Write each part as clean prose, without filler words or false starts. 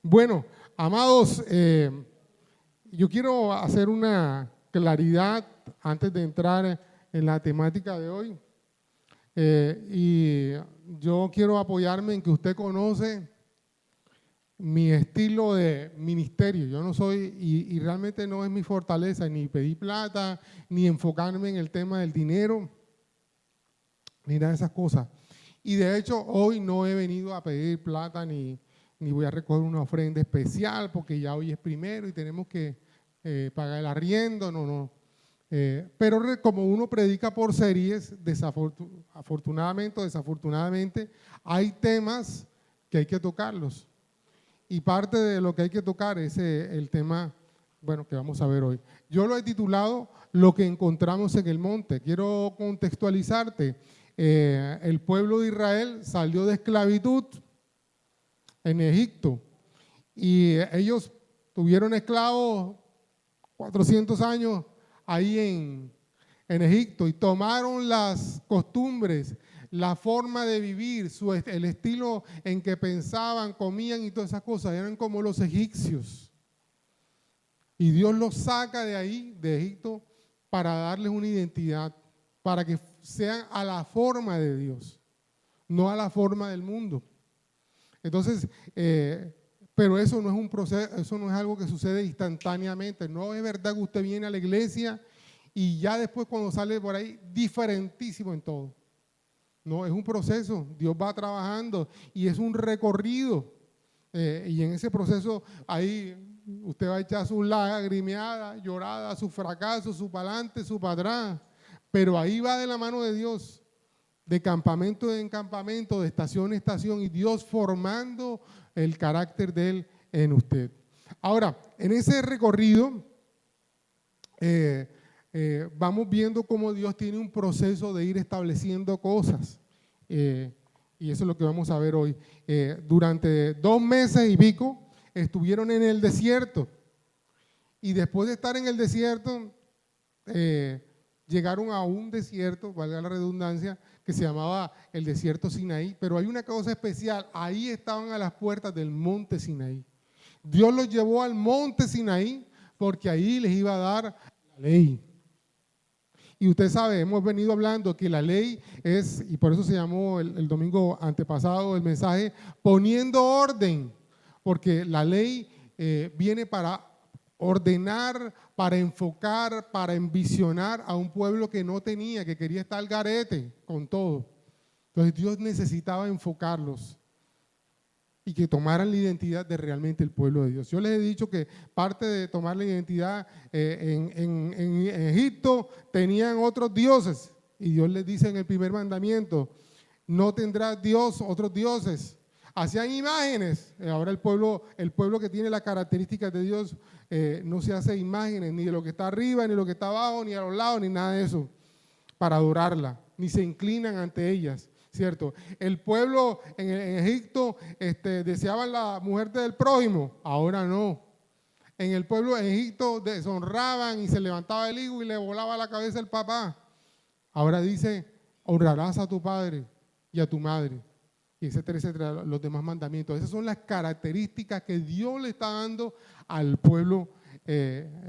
Bueno, amados, yo quiero hacer una claridad antes de entrar en la temática de hoy. Y yo quiero apoyarme en que usted conoce mi estilo de ministerio. Yo no soy, y realmente no es mi fortaleza, ni pedir plata, ni enfocarme en el tema del dinero, ni nada de esas cosas. Y de hecho, hoy no he venido a pedir plata ni voy a recoger una ofrenda especial porque ya hoy es primero y tenemos que pagar el arriendo, no. Pero como uno predica por series, afortunadamente o desafortunadamente, hay temas que hay que tocarlos. Y parte de lo que hay que tocar es el tema, bueno, que vamos a ver hoy. Yo lo he titulado Lo que encontramos en el monte. Quiero contextualizarte. El pueblo de Israel salió de esclavitud en Egipto y ellos tuvieron esclavos 400 años ahí en Egipto y tomaron las costumbres, la forma de vivir, el estilo en que pensaban, comían y todas esas cosas, eran como los egipcios. Y Dios los saca de ahí, de Egipto, para darles una identidad, para que sean a la forma de Dios, no a la forma del mundo. Entonces, pero eso no es un proceso, eso no es algo que sucede instantáneamente. No es verdad que usted viene a la iglesia y ya después cuando sale por ahí, diferentísimo en todo. No, es un proceso, Dios va trabajando y es un recorrido. Y en ese proceso ahí usted va a echar sus lagrimeadas, lloradas, sus fracasos, su para adelante, su para atrás. Pero ahí va de la mano de Dios, de campamento en campamento, de estación en estación, y Dios formando el carácter de Él en usted. Ahora, en ese recorrido, vamos viendo cómo Dios tiene un proceso de ir estableciendo cosas. Y eso es lo que vamos a ver hoy. Durante 2 meses y pico estuvieron en el desierto. Y después de estar en el desierto, llegaron a un desierto, valga la redundancia, que se llamaba el desierto Sinaí, pero hay una cosa especial, ahí estaban a las puertas del monte Sinaí. Dios los llevó al monte Sinaí porque ahí les iba a dar la ley. Y usted sabe, hemos venido hablando que la ley es, y por eso se llamó el domingo antepasado el mensaje, poniendo orden, porque la ley viene para ordenar, para enfocar, para envisionar a un pueblo que no tenía, que quería estar al garete con todo. Entonces Dios necesitaba enfocarlos y que tomaran la identidad de realmente el pueblo de Dios. Yo les he dicho que parte de tomar la identidad en Egipto tenían otros dioses y Dios les dice en el primer mandamiento, no tendrás Dios otros dioses. Hacían imágenes. Ahora el pueblo que tiene las características de Dios no se hace imágenes ni de lo que está arriba, ni de lo que está abajo, ni a los lados, ni nada de eso para adorarla, ni se inclinan ante ellas, ¿cierto? El pueblo en Egipto deseaban la mujer del prójimo, ahora no. En el pueblo en Egipto deshonraban y se levantaba el hijo y le volaba la cabeza el papá. Ahora dice, honrarás a tu padre y a tu madre. Y etcétera, los demás mandamientos. Esas son las características que Dios le está dando al pueblo,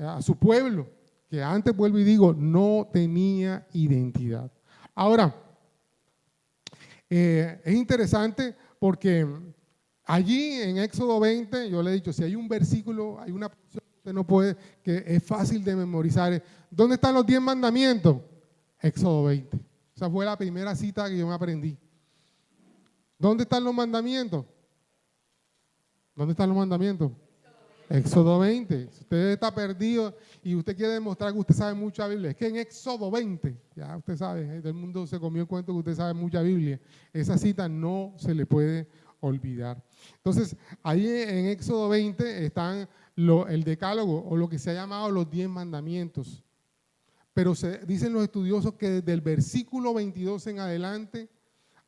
a su pueblo, que antes, vuelvo y digo, no tenía identidad. Ahora, es interesante porque allí en Éxodo 20, yo le he dicho, si hay un versículo, hay una porción que usted no puede, que es fácil de memorizar. ¿Dónde están los 10 mandamientos? Éxodo 20. Esa fue la primera cita que yo me aprendí. ¿Dónde están los mandamientos? ¿Dónde están los mandamientos? Éxodo 20. Si usted está perdido y usted quiere demostrar que usted sabe mucha Biblia, es que en Éxodo 20, ya usted sabe, todo el mundo se comió el cuento que usted sabe mucha Biblia. Esa cita no se le puede olvidar. Entonces, ahí en Éxodo 20 están el decálogo o lo que se ha llamado los 10 mandamientos. Pero dicen los estudiosos que desde el versículo 22 en adelante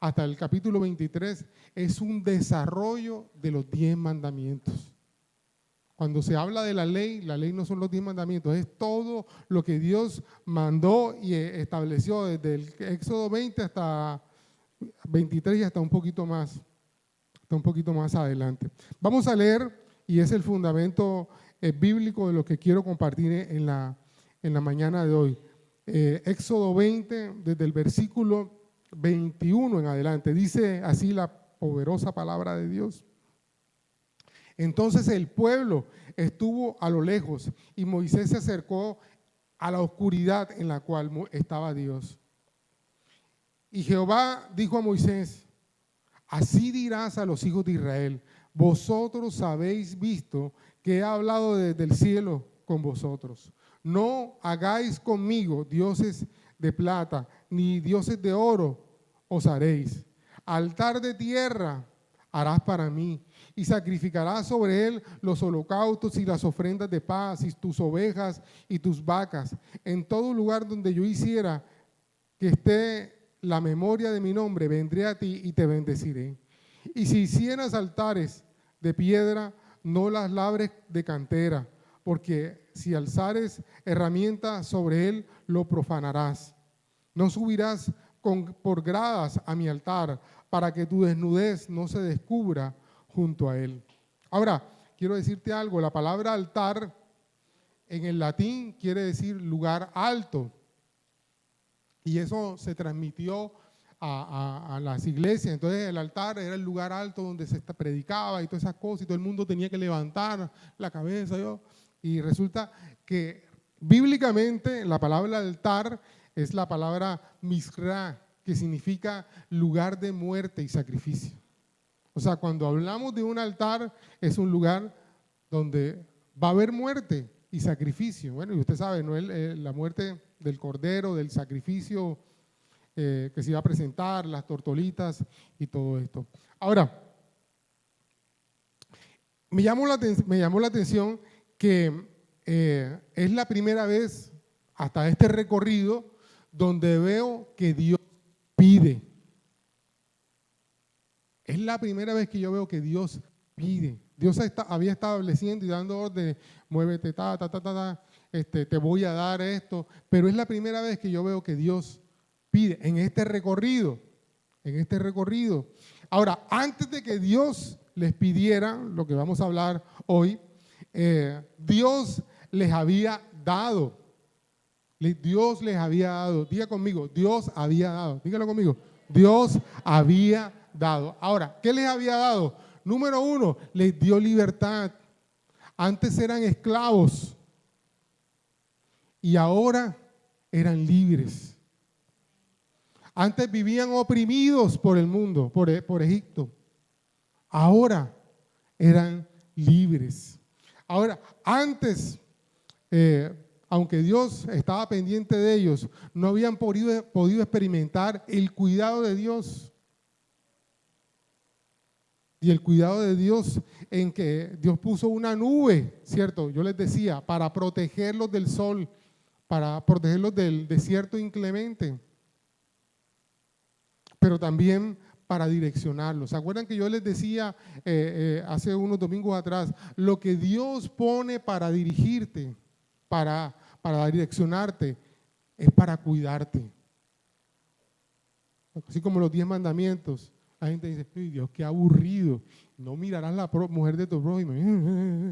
hasta el capítulo 23, es un desarrollo de los 10 mandamientos. Cuando se habla de la ley no son los 10 mandamientos, es todo lo que Dios mandó y estableció desde el Éxodo 20 hasta 23 y hasta un poquito más adelante. Vamos a leer y es el fundamento bíblico de lo que quiero compartir en la mañana de hoy. Éxodo 20, desde el versículo 21 en adelante, dice así la poderosa palabra de Dios. Entonces el pueblo estuvo a lo lejos y Moisés se acercó a la oscuridad en la cual estaba Dios. Y Jehová dijo a Moisés: así dirás a los hijos de Israel: vosotros habéis visto que he hablado desde el cielo con vosotros. No hagáis conmigo dioses de plata, ni dioses de oro os haréis. Altar de tierra harás para mí, y sacrificarás sobre él los holocaustos y las ofrendas de paz, y tus ovejas y tus vacas. En todo lugar donde yo hiciera que esté la memoria de mi nombre, vendré a ti y te bendeciré. Y si hicieras altares de piedra, no las labres de cantera, porque si alzares herramienta sobre él, lo profanarás. No subirás por gradas a mi altar, para que tu desnudez no se descubra junto a él. Ahora, quiero decirte algo, la palabra altar en el latín quiere decir lugar alto, y eso se transmitió a las iglesias. Entonces el altar era el lugar alto donde se predicaba y todas esas cosas, y todo el mundo tenía que levantar la cabeza. Y resulta que bíblicamente la palabra altar es la palabra misra, que significa lugar de muerte y sacrificio. O sea, cuando hablamos de un altar, es un lugar donde va a haber muerte y sacrificio. Bueno, y usted sabe, no es la muerte del cordero, del sacrificio que se iba a presentar, las tortolitas y todo esto. Ahora, me llamó la atención que es la primera vez hasta este recorrido donde veo que Dios pide. Es la primera vez que yo veo que Dios pide. Dios había estableciendo y dando órdenes: muévete, te voy a dar esto. Pero es la primera vez que yo veo que Dios pide en este recorrido. Ahora, antes de que Dios les pidiera lo que vamos a hablar hoy, Dios les había dado. Dios les había dado. Diga conmigo: Dios había dado. Dígalo conmigo: Dios había dado. Ahora, ¿qué les había dado? Número uno, les dio libertad. Antes eran esclavos y ahora eran libres. Antes vivían oprimidos por el mundo, por Egipto. Ahora eran libres. Ahora, antes, aunque Dios estaba pendiente de ellos, no habían podido experimentar el cuidado de Dios. Y el cuidado de Dios, en que Dios puso una nube, ¿cierto? Yo les decía, para protegerlos del sol, para protegerlos del desierto inclemente, pero también para direccionarlos. ¿Se acuerdan que yo les decía hace unos domingos atrás? Lo que Dios pone para dirigirte, para direccionarte, es para cuidarte. Así como los 10 mandamientos. La gente dice: ¡ay, Dios, qué aburrido! No mirarás la mujer de tu prójimo.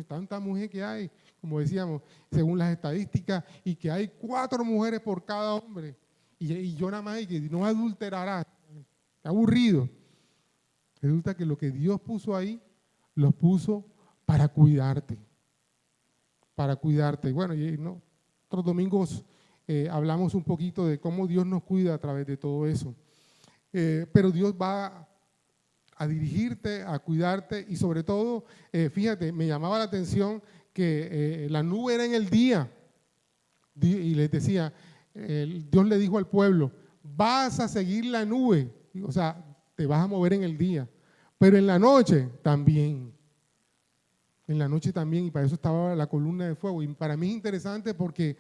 Tanta mujer que hay, como decíamos, según las estadísticas, y que hay 4 mujeres por cada hombre. Y yo nada más, y que no adulterarás. Qué aburrido. Resulta que lo que Dios puso ahí, los puso para cuidarte. Para cuidarte. Bueno, otros domingos hablamos un poquito de cómo Dios nos cuida a través de todo eso. Pero Dios va a dirigirte, a cuidarte, y sobre todo, fíjate, me llamaba la atención que la nube era en el día, y les decía, Dios le dijo al pueblo: vas a seguir la nube, o sea, te vas a mover en el día, pero en la noche también. En la noche también, y para eso estaba la columna de fuego. Y para mí es interesante porque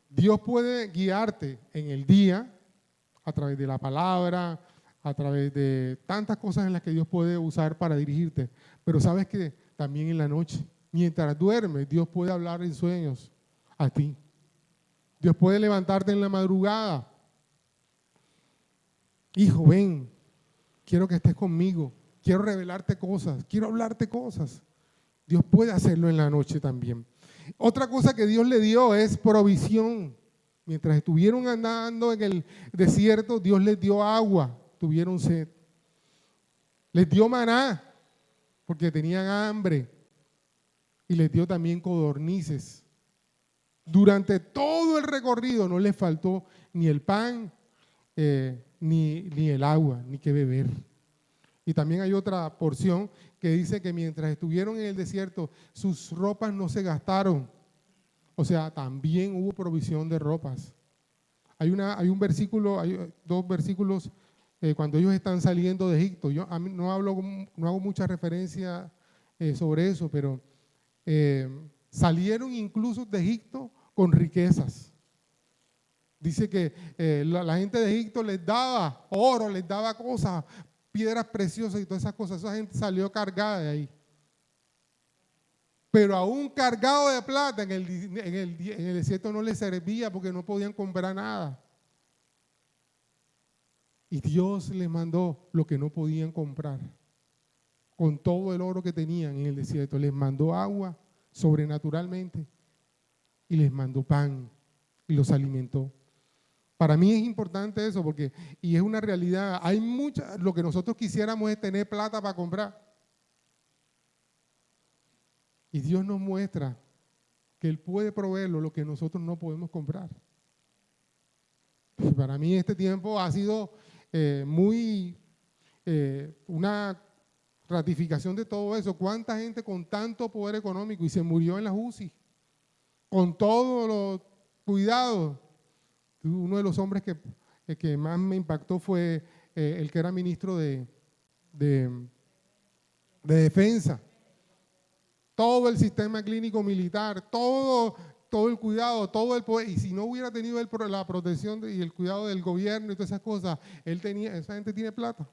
Dios puede guiarte en el día a través de la palabra, a través de tantas cosas en las que Dios puede usar para dirigirte. Pero sabes que también en la noche, mientras duermes, Dios puede hablar en sueños a ti. Dios puede levantarte en la madrugada. Hijo, ven, quiero que estés conmigo, quiero revelarte cosas, quiero hablarte cosas. Dios puede hacerlo en la noche también. Otra cosa que Dios le dio es provisión. Mientras estuvieron andando en el desierto, Dios les dio agua, tuvieron sed. Les dio maná, porque tenían hambre. Y les dio también codornices. Durante todo el recorrido no les faltó ni el pan, ni el agua, ni que beber. Y también hay otra porción que dice que mientras estuvieron en el desierto, sus ropas no se gastaron. O sea, también hubo provisión de ropas. Hay un versículo, hay dos versículos cuando ellos están saliendo de Egipto. Yo a mí no hago mucha referencia sobre eso, pero salieron incluso de Egipto con riquezas. Dice que la gente de Egipto les daba oro, les daba cosas, piedras preciosas y todas esas cosas. Esa gente salió cargada de ahí. Pero aún cargado de plata en el desierto no les servía porque no podían comprar nada. Y Dios les mandó lo que no podían comprar. Con todo el oro que tenían en el desierto, les mandó agua sobrenaturalmente y les mandó pan y los alimentó. Para mí es importante eso porque, y es una realidad, hay lo que nosotros quisiéramos es tener plata para comprar. Y Dios nos muestra que Él puede proveerlo lo que nosotros no podemos comprar. Y para mí este tiempo ha sido una ratificación de todo eso. ¿Cuánta gente con tanto poder económico y se murió en las UCI? Con todos los cuidados. Uno de los hombres que más me impactó fue el que era ministro de defensa. Todo el sistema clínico militar, todo el cuidado, todo el poder. Y si no hubiera tenido la protección y el cuidado del gobierno y todas esas cosas, esa gente tiene plata.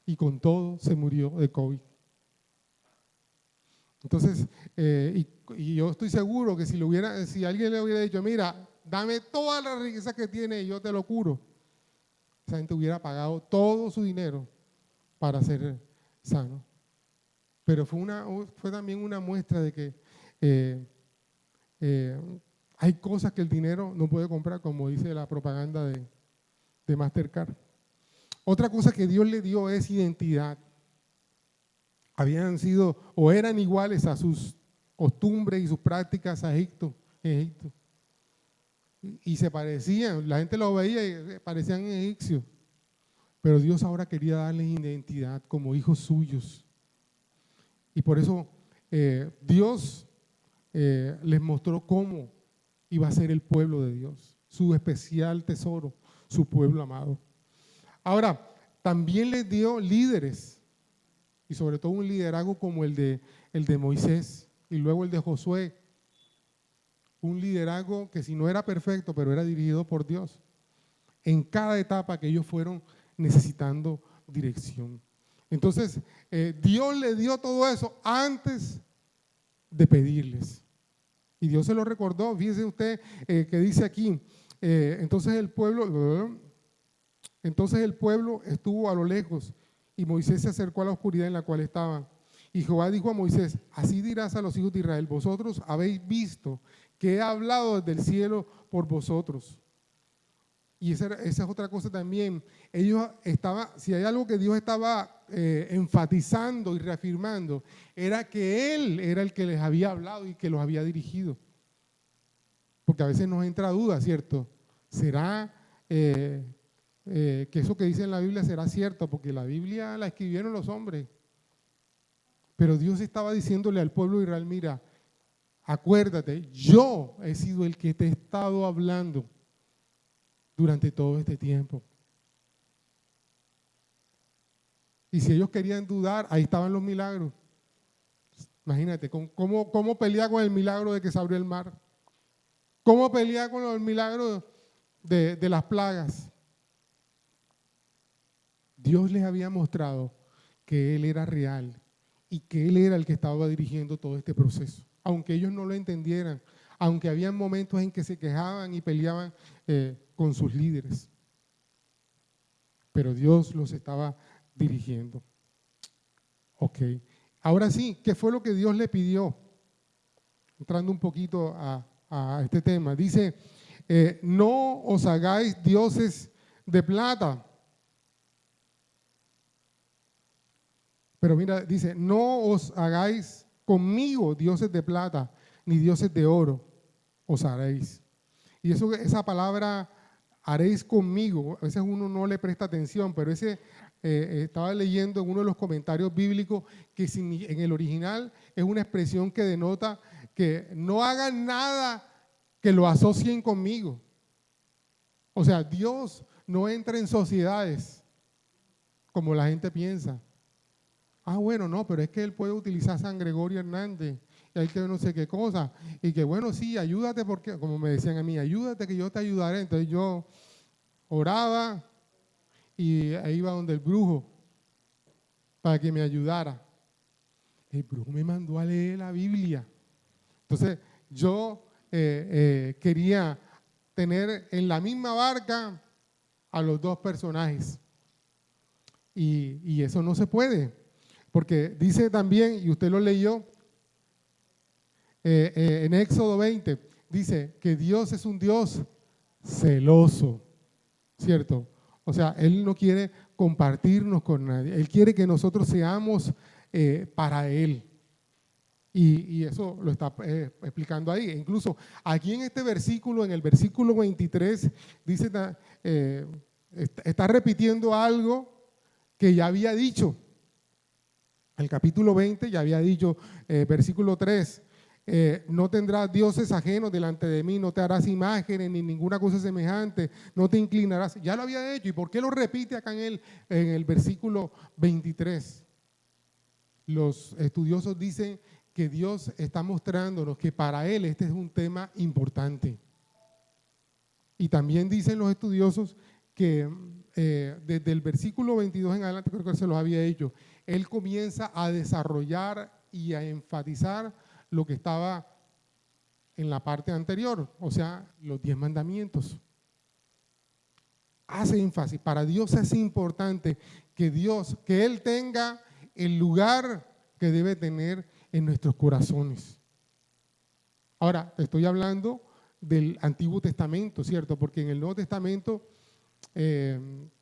Y con todo se murió de COVID. Entonces, y yo estoy seguro que si alguien le hubiera dicho, mira, dame toda la riqueza que tiene y yo te lo curo, esa gente hubiera pagado todo su dinero para ser sano. Pero fue también una muestra de que hay cosas que el dinero no puede comprar, como dice la propaganda de Mastercard. Otra cosa que Dios le dio es identidad. Habían sido o eran iguales a sus costumbres y sus prácticas en Egipto. Y se parecían, la gente los veía y parecían egipcios. Pero Dios ahora quería darles identidad como hijos suyos. Y por eso Dios les mostró cómo iba a ser el pueblo de Dios, su especial tesoro, su pueblo amado. Ahora, también les dio líderes, y sobre todo un liderazgo como el de Moisés y luego el de Josué. Un liderazgo que si no era perfecto, pero era dirigido por Dios. En cada etapa que ellos fueron necesitando dirección. Entonces, Dios le dio todo eso antes de pedirles. Y Dios se lo recordó. Fíjese usted que dice aquí, entonces el pueblo estuvo a lo lejos y Moisés se acercó a la oscuridad en la cual estaban. Y Jehová dijo a Moisés, así dirás a los hijos de Israel, vosotros habéis visto que he hablado desde el cielo por vosotros. Y esa es otra cosa también. Si hay algo que Dios estaba enfatizando y reafirmando, era que Él era el que les había hablado y que los había dirigido. Porque a veces nos entra duda, ¿cierto? ¿Será que eso que dice en la Biblia será cierto? Porque la Biblia la escribieron los hombres. Pero Dios estaba diciéndole al pueblo de Israel, mira, acuérdate, yo he sido el que te he estado hablando durante todo este tiempo. Y si ellos querían dudar, ahí estaban los milagros. Imagínate, ¿cómo pelear con el milagro de que se abrió el mar? ¿Cómo pelear con el milagro de las plagas? Dios les había mostrado que Él era real y que Él era el que estaba dirigiendo todo este proceso. Aunque ellos no lo entendieran, aunque había momentos en que se quejaban y peleaban con sus líderes. Pero Dios los estaba dirigiendo. Ok. Ahora sí, ¿qué fue lo que Dios le pidió? Entrando un poquito a este tema. Dice, no os hagáis dioses de plata. Pero mira, dice, no os hagáis conmigo dioses de plata, ni dioses de oro os haréis. Y esa palabra haréis conmigo, a veces uno no le presta atención, pero estaba leyendo en uno de los comentarios bíblicos que en el original es una expresión que denota que no hagan nada que lo asocien conmigo. O sea, Dios no entra en sociedades como la gente piensa. Ah, bueno, no, pero es que él puede utilizar San Gregorio Hernández y hay que no sé qué cosa. Y que bueno, sí, ayúdate porque, como me decían a mí, ayúdate que yo te ayudaré. Entonces yo oraba y ahí iba donde el brujo para que me ayudara. El brujo me mandó a leer la Biblia. Entonces yo quería tener en la misma barca a los dos personajes. Y eso no se puede. Porque dice también, y usted lo leyó, en Éxodo 20, dice que Dios es un Dios celoso, ¿cierto? O sea, Él no quiere compartirnos con nadie, Él quiere que nosotros seamos para Él. Y eso lo está explicando ahí. Incluso aquí en este versículo, en el versículo 23, dice, está repitiendo algo que ya había dicho. El capítulo 20 ya había dicho, versículo 3, no tendrás dioses ajenos delante de mí, no te harás imágenes ni ninguna cosa semejante, no te inclinarás. Ya lo había hecho. ¿Y por qué lo repite acá en el versículo 23? Los estudiosos dicen que Dios está mostrándonos que para Él este es un tema importante. Y también dicen los estudiosos que desde el versículo 22 en adelante, creo que se los había hecho, Él comienza a desarrollar y a enfatizar lo que estaba en la parte anterior, o sea, los 10 mandamientos. Hace énfasis, para Dios es importante que Él tenga el lugar que debe tener en nuestros corazones. Ahora, te estoy hablando del Antiguo Testamento, ¿cierto? Porque en el Nuevo Testamento,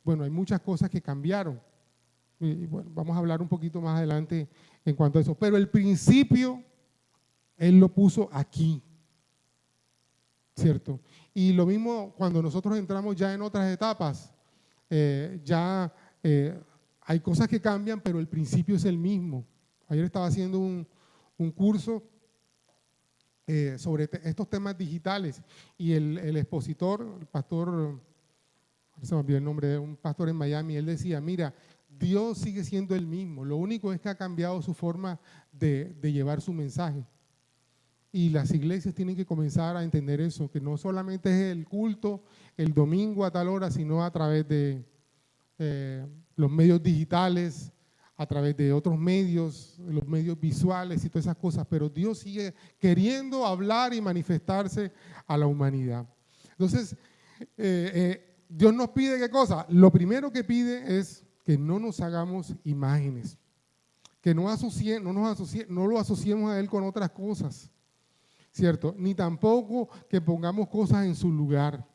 bueno, hay muchas cosas que cambiaron. Y bueno, vamos a hablar un poquito más adelante en cuanto a eso. Pero el principio, Él lo puso aquí, ¿cierto? Y lo mismo cuando nosotros entramos ya en otras etapas, hay cosas que cambian, pero el principio es el mismo. Ayer estaba haciendo un curso sobre estos temas digitales y el expositor, el pastor, se me olvidó el nombre de un pastor en Miami, él decía, mira, Dios sigue siendo el mismo, lo único es que ha cambiado su forma de llevar su mensaje. Y las iglesias tienen que comenzar a entender eso, que no solamente es el culto el domingo a tal hora, sino a través de los medios digitales, a través de otros medios, los medios visuales y todas esas cosas, pero Dios sigue queriendo hablar y manifestarse a la humanidad. Entonces, Dios nos pide ¿qué cosa? Lo primero que pide es que no nos hagamos imágenes, que no lo asociemos a Él con otras cosas, ¿cierto? Ni tampoco que pongamos cosas en su lugar,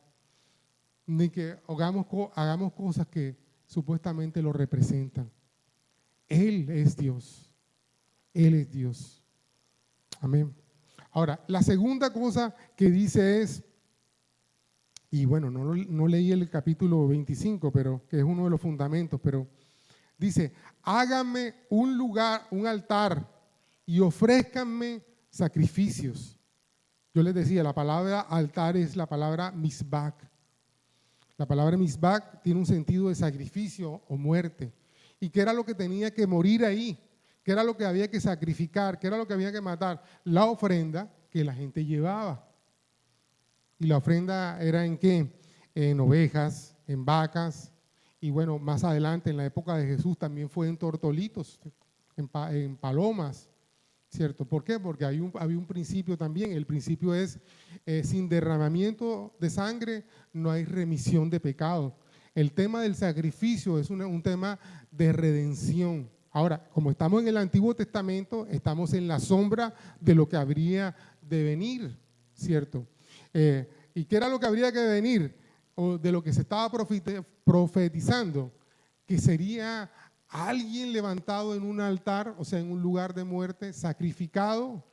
ni que hagamos cosas que supuestamente lo representan. Él es Dios. Él es Dios. Amén. Ahora, la segunda cosa que dice es, y bueno, no leí el capítulo 25, pero que es uno de los fundamentos, pero dice, háganme un lugar, un altar y ofrézcanme sacrificios. Yo les decía, la palabra altar es la palabra misbak. La palabra misbak tiene un sentido de sacrificio o muerte. ¿Y qué era lo que tenía que morir ahí? ¿Qué era lo que había que sacrificar? ¿Qué era lo que había que matar? La ofrenda que la gente llevaba. ¿Y la ofrenda era en qué? En ovejas, en vacas, y bueno, más adelante en la época de Jesús también fue en tortolitos, en palomas, ¿cierto? ¿Por qué? Porque había un principio también. El principio es, sin derramamiento de sangre no hay remisión de pecado. El tema del sacrificio es un tema de redención. Ahora, como estamos en el Antiguo Testamento, estamos en la sombra de lo que habría de venir, ¿cierto? ¿Y qué era lo que habría que venir? O de lo que se estaba profetizando, que sería alguien levantado en un altar, o sea, en un lugar de muerte, sacrificado,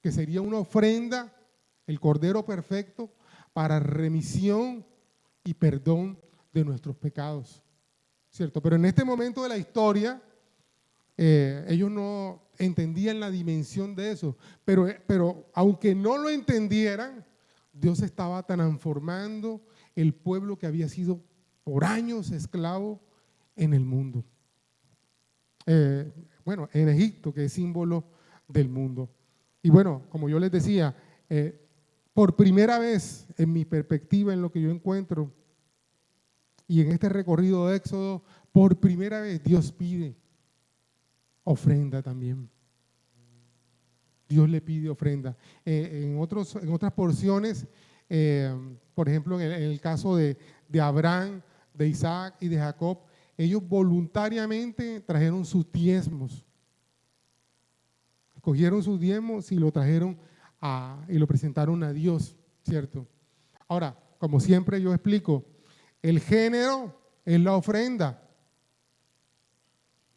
que sería una ofrenda, el Cordero Perfecto, para remisión y perdón de nuestros pecados, ¿cierto? Pero en este momento de la historia, ellos no entendían la dimensión de eso, pero aunque no lo entendieran, Dios estaba transformando el pueblo que había sido por años esclavo en el mundo. Bueno, en Egipto, que es símbolo del mundo. Y bueno, como yo les decía, por primera vez en mi perspectiva, en lo que yo encuentro, y en este recorrido de Éxodo, por primera vez Dios pide ofrenda también. Dios le pide ofrenda. En otras porciones, por ejemplo, en el caso de Abraham, de Isaac y de Jacob, ellos voluntariamente trajeron sus diezmos. Cogieron sus diezmos y lo trajeron y lo presentaron a Dios, ¿cierto? Ahora, como siempre yo explico, el género es la ofrenda.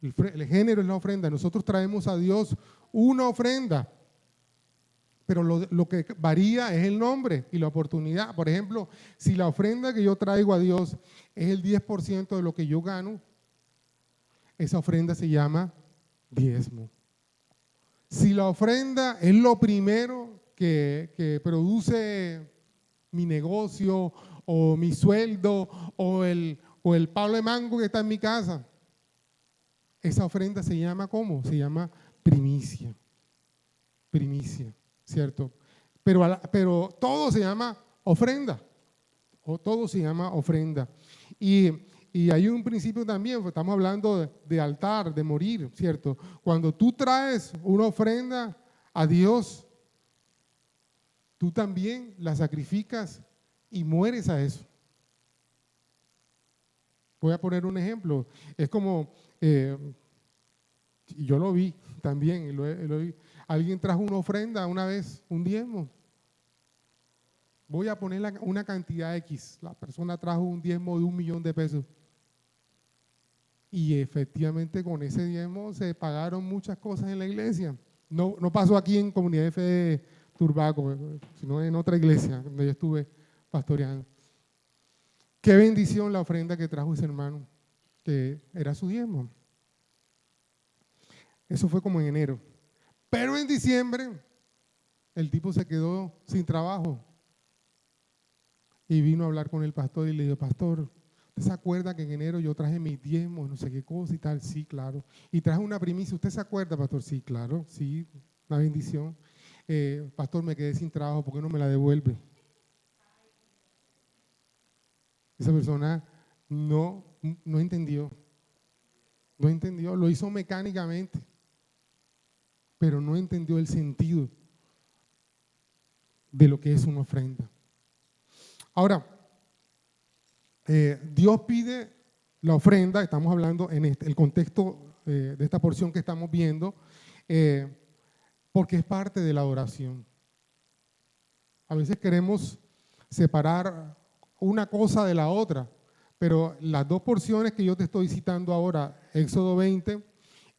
El género es la ofrenda. Nosotros traemos a Dios una ofrenda, pero lo que varía es el nombre y la oportunidad. Por ejemplo, si la ofrenda que yo traigo a Dios es el 10% de lo que yo gano, esa ofrenda se llama diezmo. Si la ofrenda es lo primero que produce mi negocio o mi sueldo o el palo de mango que está en mi casa, esa ofrenda se llama ¿cómo? Se llama primicia. Primicia, ¿cierto? Pero todo se llama ofrenda. O todo se llama ofrenda. Y hay un principio también, estamos hablando de altar, de morir, ¿cierto? Cuando tú traes una ofrenda a Dios, tú también la sacrificas y mueres a eso. Voy a poner un ejemplo. Es como, yo lo vi también, lo vi. Alguien trajo una ofrenda una vez, un diezmo. Voy a poner una cantidad X. La persona trajo un diezmo de 1 millón de pesos. Y efectivamente con ese diezmo se pagaron muchas cosas en la iglesia. No pasó aquí en Comunidad de Fe de Turbaco, sino en otra iglesia donde yo estuve pastoreando. Qué bendición la ofrenda que trajo ese hermano, que era su diezmo. Eso fue como en enero. Pero en diciembre el tipo se quedó sin trabajo y vino a hablar con el pastor y le dijo: pastor, ¿usted se acuerda que en enero yo traje mis diezmos, no sé qué cosa y tal? Sí, claro. Y traje una primicia. ¿Usted se acuerda, pastor? Sí, claro, sí, una bendición. Pastor, me quedé sin trabajo, ¿por qué no me la devuelve? Esa persona no entendió. No entendió, lo hizo mecánicamente, pero no entendió el sentido de lo que es una ofrenda. Ahora, Dios pide la ofrenda, estamos hablando en el contexto de esta porción que estamos viendo, porque es parte de la adoración. A veces queremos separar una cosa de la otra, pero las dos porciones que yo te estoy citando ahora, Éxodo 20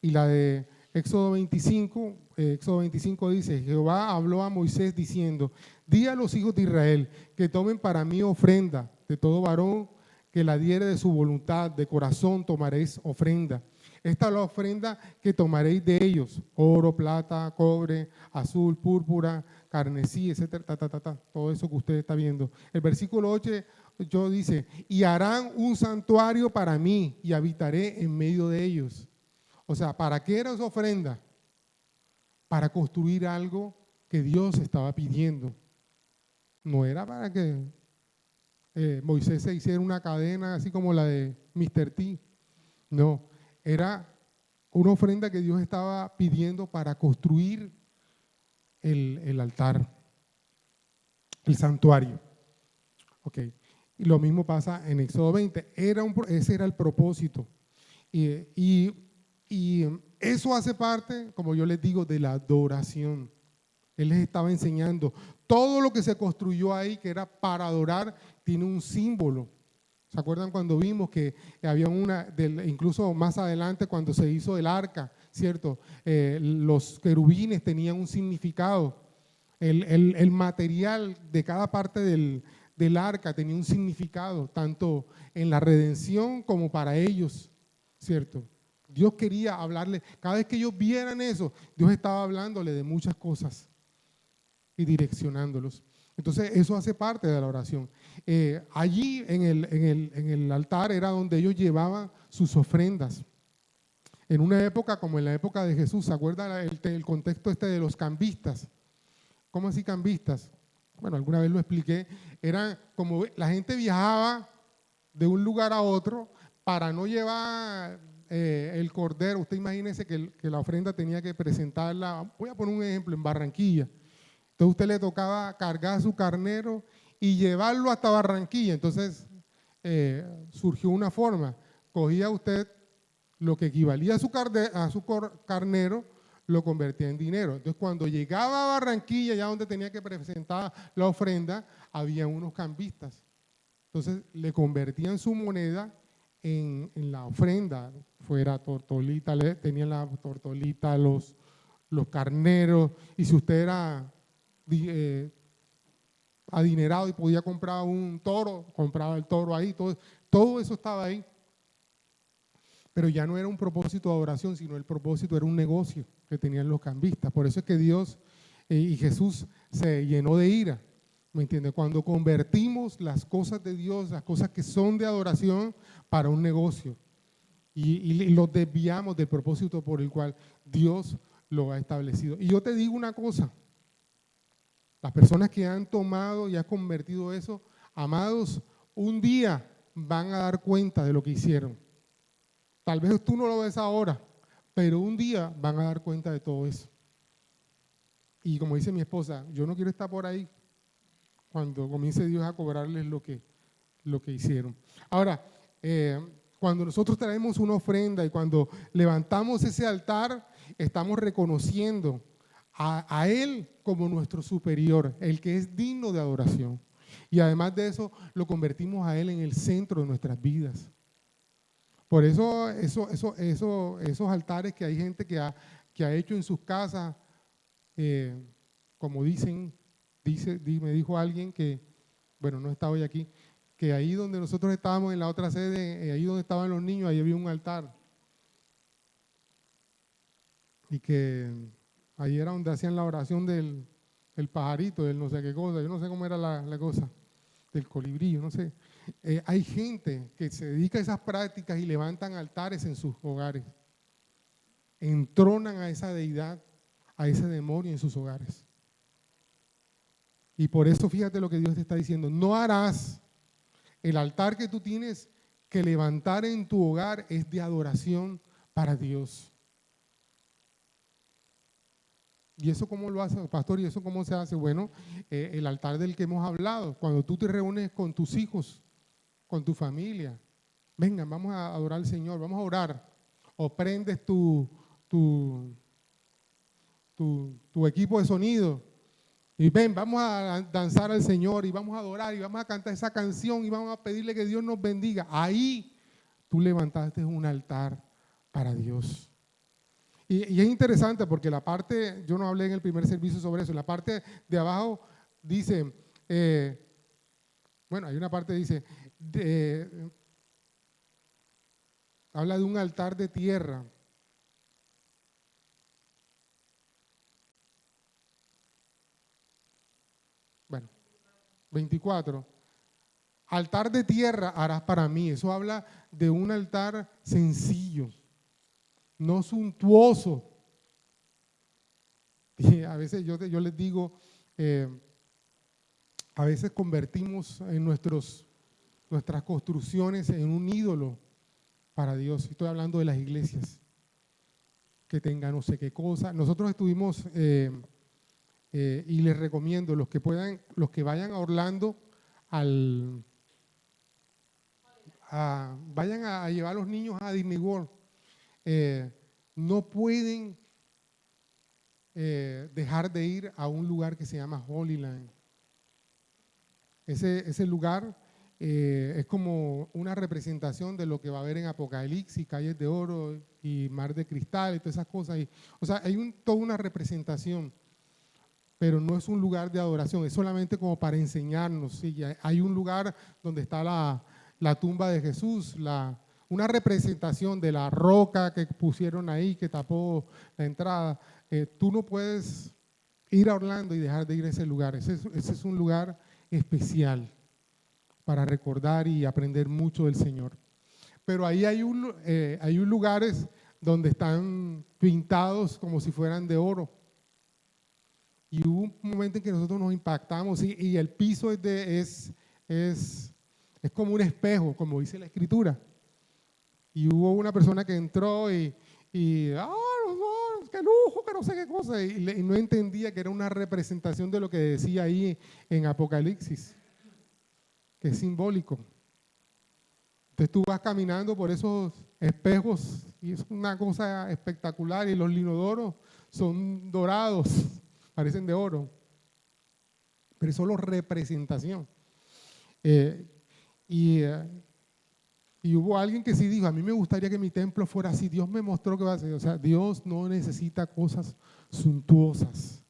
y la de Éxodo 25, Éxodo 25 dice: Jehová habló a Moisés diciendo: di a los hijos de Israel que tomen para mí ofrenda de todo varón que la diere de su voluntad, de corazón tomaréis ofrenda. Esta es la ofrenda que tomaréis de ellos: oro, plata, cobre, azul, púrpura, carmesí, etcétera, todo eso que usted está viendo. El versículo 8 dice: y harán un santuario para mí y habitaré en medio de ellos. O sea, ¿para qué era esa ofrenda? Para construir algo que Dios estaba pidiendo. No era para que Moisés se hiciera una cadena así como la de Mr. T. No, era una ofrenda que Dios estaba pidiendo para construir el altar, el santuario. Ok. Y lo mismo pasa en Éxodo 20. Ese era el propósito. Y Y eso hace parte, como yo les digo, de la adoración. Él les estaba enseñando. Todo lo que se construyó ahí, que era para adorar, tiene un símbolo. ¿Se acuerdan cuando vimos que había incluso más adelante cuando se hizo el arca, ¿cierto? Los querubines tenían un significado. El material de cada parte del arca tenía un significado, tanto en la redención como para ellos, ¿cierto? Dios quería hablarle, cada vez que ellos vieran eso, Dios estaba hablándole de muchas cosas y direccionándolos. Entonces eso hace parte de la oración. Allí en el altar era donde ellos llevaban sus ofrendas. En una época como en la época de Jesús, ¿se acuerdan el contexto este de los cambistas? ¿Cómo así cambistas? Bueno, alguna vez lo expliqué. Eran como la gente viajaba de un lugar a otro para no llevar el cordero. Usted imagínese que la ofrenda tenía que presentarla, voy a poner un ejemplo, en Barranquilla. Entonces a usted le tocaba cargar su carnero y llevarlo hasta Barranquilla. Entonces surgió una forma. Cogía usted lo que equivalía a su carnero, lo convertía en dinero. Entonces cuando llegaba a Barranquilla, ya donde tenía que presentar la ofrenda, había unos cambistas. Entonces le convertían su moneda en la ofrenda, fuera tortolita, tenían la tortolita, los carneros, y si usted era adinerado y podía comprar un toro, compraba el toro ahí, todo eso estaba ahí. Pero ya no era un propósito de adoración, sino el propósito era un negocio que tenían los cambistas. Por eso es que Dios y Jesús se llenó de ira. ¿Me entiende? Cuando convertimos las cosas de Dios, las cosas que son de adoración, para un negocio y los desviamos del propósito por el cual Dios lo ha establecido. Y yo te digo una cosa, las personas que han tomado y han convertido eso, amados, un día van a dar cuenta de lo que hicieron. Tal vez tú no lo ves ahora, pero un día van a dar cuenta de todo eso. Y como dice mi esposa, yo no quiero estar por ahí cuando comience Dios a cobrarles lo que hicieron. Ahora, cuando nosotros traemos una ofrenda y cuando levantamos ese altar, estamos reconociendo a Él como nuestro superior, el que es digno de adoración. Y además de eso, lo convertimos a Él en el centro de nuestras vidas. Por eso esos altares que hay gente que ha hecho en sus casas, como me dijo alguien que, bueno, no está hoy aquí, que ahí donde nosotros estábamos en la otra sede, ahí donde estaban los niños, ahí había un altar. Y que ahí era donde hacían la oración del pajarito, del no sé qué cosa, yo no sé cómo era la cosa, del colibrí, no sé. Hay gente que se dedica a esas prácticas y levantan altares en sus hogares. Entronan a esa deidad, a ese demonio en sus hogares. Y por eso fíjate lo que Dios te está diciendo. No harás el altar que tú tienes que levantar en tu hogar es de adoración para Dios. ¿Y eso cómo lo hace, pastor? ¿Y eso cómo se hace? Bueno, el altar del que hemos hablado, cuando tú te reúnes con tus hijos, con tu familia, vengan, vamos a adorar al Señor, vamos a orar. O prendes tu equipo de sonido y ven, vamos a danzar al Señor y vamos a adorar y vamos a cantar esa canción y vamos a pedirle que Dios nos bendiga. Ahí tú levantaste un altar para Dios. Y es interesante porque la parte, yo no hablé en el primer servicio sobre eso, en la parte de abajo dice, bueno, hay una parte que dice, habla de un altar de tierra. Bueno, 24. Altar de tierra harás para mí. Eso habla de un altar sencillo, no suntuoso. Y a veces yo les digo, a veces convertimos en nuestras construcciones en un ídolo para Dios. Estoy hablando de las iglesias que tengan no sé qué cosa. Nosotros estuvimos, y les recomiendo, los que vayan a Orlando, vayan a llevar a los niños a Disney World. no pueden dejar de ir a un lugar que se llama Holy Land. Ese lugar es como una representación de lo que va a haber en Apocalipsis, calles de oro y mar de cristal y todas esas cosas. O sea, hay toda una representación, pero no es un lugar de adoración, es solamente como para enseñarnos. ¿Sí? Hay un lugar donde está la tumba de Jesús, una representación de la roca que pusieron ahí, que tapó la entrada. Tú no puedes ir a Orlando y dejar de ir a ese lugar. Ese es un lugar especial para recordar y aprender mucho del Señor. Pero ahí hay lugares donde están pintados como si fueran de oro. Y hubo un momento en que nosotros nos impactamos y el piso es como un espejo, como dice la Escritura. Y hubo una persona que entró y qué lujo, que no sé qué cosa, y no entendía que era una representación de lo que decía ahí en Apocalipsis, que es simbólico. Entonces tú vas caminando por esos espejos y es una cosa espectacular y los linodoros son dorados, parecen de oro, pero es solo representación. Y hubo alguien que sí dijo, a mí me gustaría que mi templo fuera así, Dios me mostró que va a ser. O sea, Dios no necesita cosas suntuosas.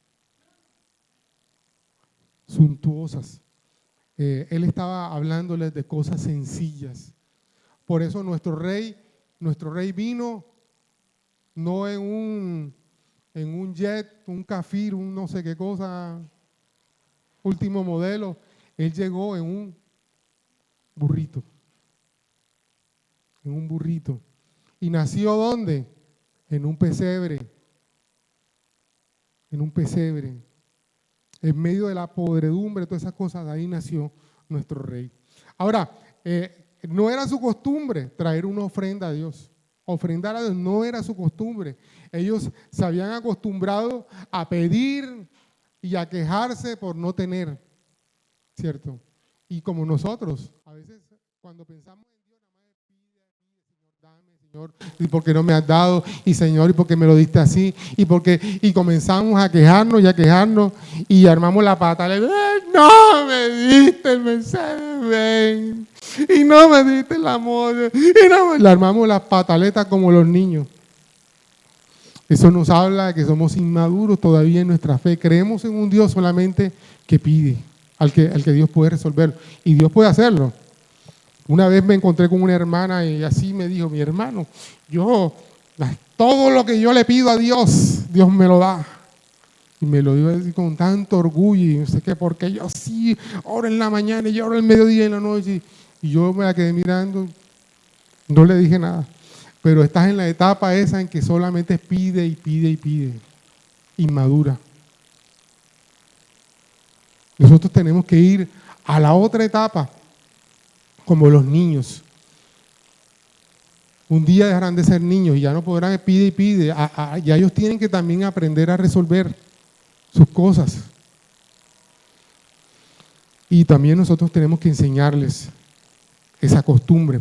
Él estaba hablándoles de cosas sencillas. Por eso nuestro rey vino no en un jet, un Kafir, un no sé qué cosa, último modelo. Él llegó en un burrito. En un burrito. ¿Y nació dónde? En un pesebre. En un pesebre. En medio de la podredumbre, todas esas cosas, de ahí nació nuestro rey. Ahora, no era su costumbre traer una ofrenda a Dios. Ofrendar a Dios no era su costumbre. Ellos se habían acostumbrado a pedir y a quejarse por no tener, ¿cierto? Y como nosotros, a veces cuando pensamos en Dios, nada más pide, Señor, dame, Señor, y por qué no me has dado, y Señor, y por qué me lo diste así, y comenzamos a quejarnos y armamos la pata, no me diste el Mercedes, y no me diste el amor, y no le armamos las pataletas como los niños. Eso nos habla de que somos inmaduros todavía en nuestra fe. Creemos en un Dios solamente que pide, al que Dios puede resolverlo. Y Dios puede hacerlo. Una vez me encontré con una hermana y así me dijo, mi hermano, todo lo que yo le pido a Dios, Dios me lo da. Y me lo dio así con tanto orgullo y no sé qué, porque yo sí oro en la mañana y yo oro el mediodía y en la noche. Y yo me la quedé mirando, no le dije nada. Pero estás en la etapa esa en que solamente pide y pide y pide, inmadura. Nosotros tenemos que ir a la otra etapa, como los niños. Un día dejarán de ser niños y ya no podrán pide y pide. Ya ellos tienen que también aprender a resolver sus cosas. Y también nosotros tenemos que enseñarles esa costumbre.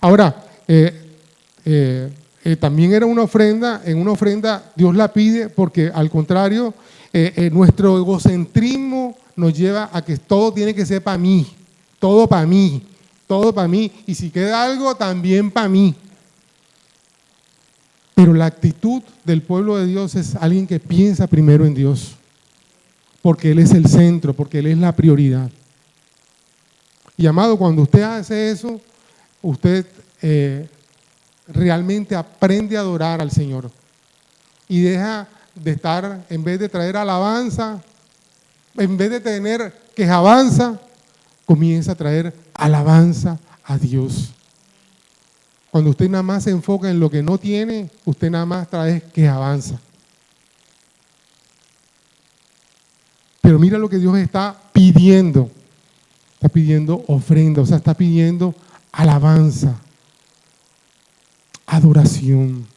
Ahora, también era una ofrenda, en una ofrenda Dios la pide porque al contrario, nuestro egocentrismo nos lleva a que todo tiene que ser para mí, todo para mí, todo para mí, y si queda algo también para mí. Pero la actitud del pueblo de Dios es alguien que piensa primero en Dios, porque Él es el centro, porque Él es la prioridad. Y amado, cuando usted hace eso, usted realmente aprende a adorar al Señor y deja de estar, en vez de traer alabanza, en vez de tener quejabanza, comienza a traer alabanza a Dios. Cuando usted nada más se enfoca en lo que no tiene, usted nada más trae quejabanza. Pero mira lo que Dios está pidiendo. Está pidiendo ofrenda, o sea, está pidiendo alabanza, adoración.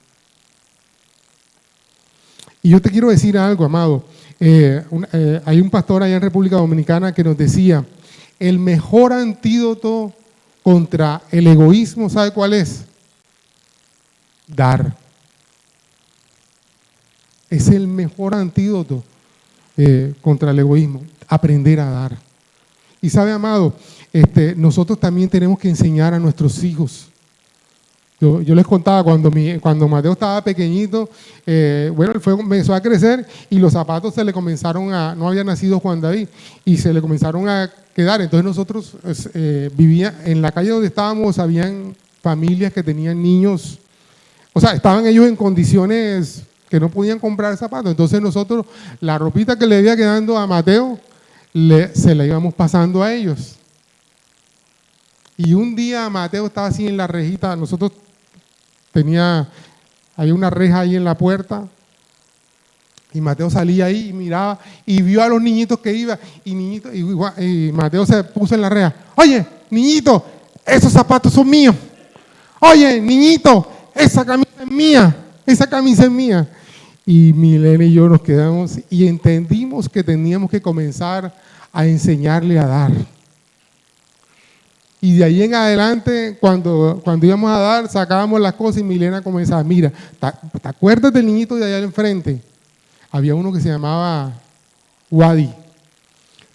Y yo te quiero decir algo, amado. Hay un pastor allá en República Dominicana que nos decía, el mejor antídoto contra el egoísmo, ¿sabe cuál es? Dar. Es el mejor antídoto contra el egoísmo, aprender a dar. Y sabe, amado, nosotros también tenemos que enseñar a nuestros hijos. Yo les contaba cuando Mateo estaba pequeñito, bueno, él comenzó a crecer y los zapatos se le comenzaron no había nacido Juan David, y se le comenzaron a quedar. Entonces nosotros vivíamos en la calle donde estábamos, habían familias que tenían niños, o sea, estaban ellos en condiciones que no podían comprar zapatos. Entonces nosotros, la ropita que le iba quedando a Mateo, se la íbamos pasando a ellos. Y un día Mateo estaba así en la rejita, nosotros había una reja ahí en la puerta, y Mateo salía ahí y miraba y vio a los niñitos que iban, y Mateo se puso en la reja. Oye, niñito, esos zapatos son míos. Oye, niñito, esa camisa es mía, esa camisa es mía. Y Milena y yo nos quedamos y entendimos que teníamos que comenzar a enseñarle a dar. Y de ahí en adelante, cuando íbamos a dar, sacábamos las cosas y Milena comenzaba, mira, ¿te acuerdas del niñito de allá al enfrente? Había uno que se llamaba Wadi.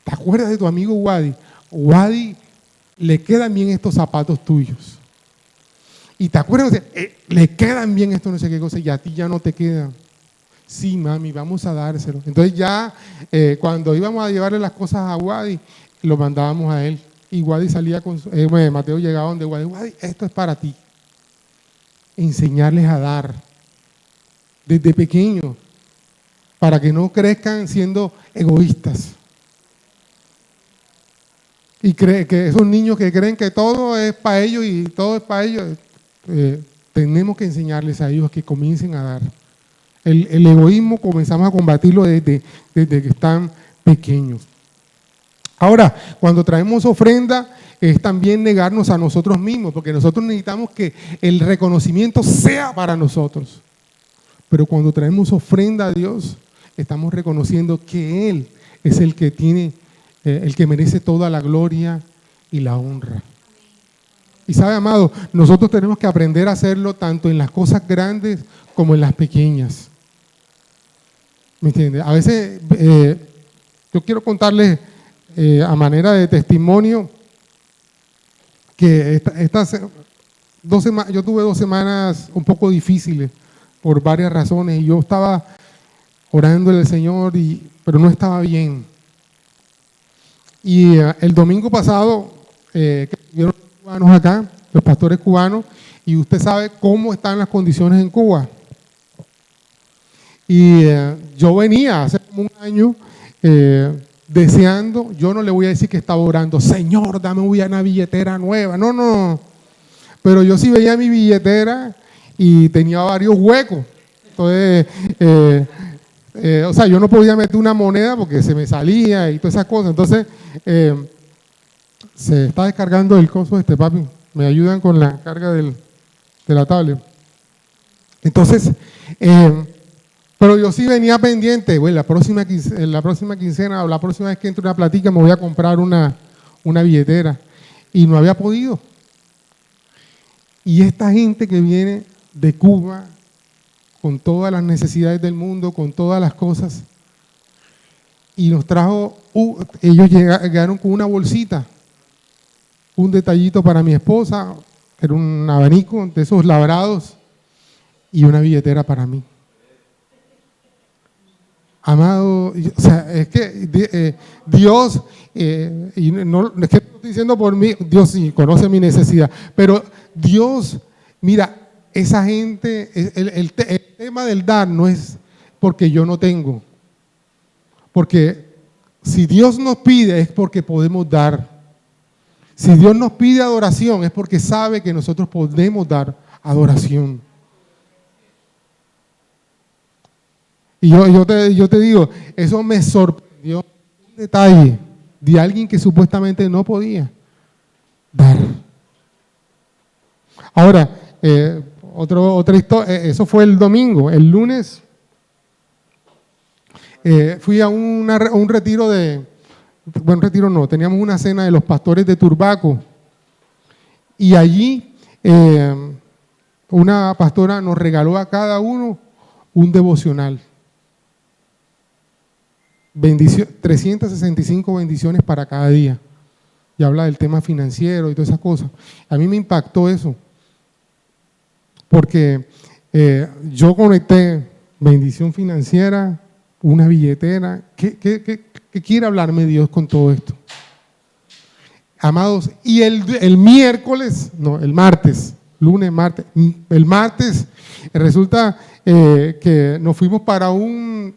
¿Te acuerdas de tu amigo Wadi? Wadi, le quedan bien estos zapatos tuyos. Y te acuerdas, le quedan bien estos no sé qué cosas y a ti ya no te quedan. Sí, mami, vamos a dárselo. Entonces ya cuando íbamos a llevarle las cosas a Wadi, lo mandábamos a él. Y Wadi salía Mateo llegaba donde Wadi, esto es para ti. Enseñarles a dar desde pequeños, para que no crezcan siendo egoístas. Y que esos niños que creen que todo es para ellos y todo es para ellos, tenemos que enseñarles a ellos que comiencen a dar. El egoísmo comenzamos a combatirlo desde que están pequeños. Ahora, cuando traemos ofrenda, es también negarnos a nosotros mismos, porque nosotros necesitamos que el reconocimiento sea para nosotros. Pero cuando traemos ofrenda a Dios, estamos reconociendo que Él es el que tiene, el que merece toda la gloria y la honra. Y sabe, amado, nosotros tenemos que aprender a hacerlo tanto en las cosas grandes como en las pequeñas. ¿Me entiende? A veces yo quiero contarles a manera de testimonio que estas 2 semanas, yo tuve 2 semanas un poco difíciles por varias razones y yo estaba orándole al Señor, pero no estaba bien. Y el domingo pasado, que vieron los cubanos acá, los pastores cubanos, y usted sabe cómo están las condiciones en Cuba. Y yo venía hace como un año deseando, yo no le voy a decir que estaba orando, Señor, dame una billetera nueva. No. Pero yo sí veía mi billetera y tenía varios huecos. Entonces, o sea, yo no podía meter una moneda porque se me salía y todas esas cosas. Entonces, se está descargando el coso papi. Me ayudan con la carga de la tablet. Entonces, pero yo sí venía pendiente, bueno, la próxima quincena o la próxima vez que entre una platica me voy a comprar una billetera. Y no había podido. Y esta gente que viene de Cuba, con todas las necesidades del mundo, con todas las cosas, y nos trajo, ellos llegaron con una bolsita, un detallito para mi esposa, era un abanico de esos labrados, y una billetera para mí. Amado, o sea, es que Dios, y no es que estoy diciendo por mí, Dios sí conoce mi necesidad, pero Dios, mira, esa gente, el tema del dar no es porque yo no tengo, porque si Dios nos pide es porque podemos dar. Si Dios nos pide adoración es porque sabe que nosotros podemos dar adoración. Y yo te digo, eso me sorprendió, un detalle de alguien que supuestamente no podía dar. Ahora, otra historia, eso fue el domingo. El lunes fui a un retiro retiro no, teníamos una cena de los pastores de Turbaco. Y allí una pastora nos regaló a cada uno un devocional. 365 bendiciones para cada día. Y habla del tema financiero y todas esas cosas. A mí me impactó eso, porque yo conecté bendición financiera, una billetera. ¿Qué quiere hablarme Dios con todo esto? Amados, y el miércoles, no, el martes, lunes, martes, el martes resulta que nos fuimos para un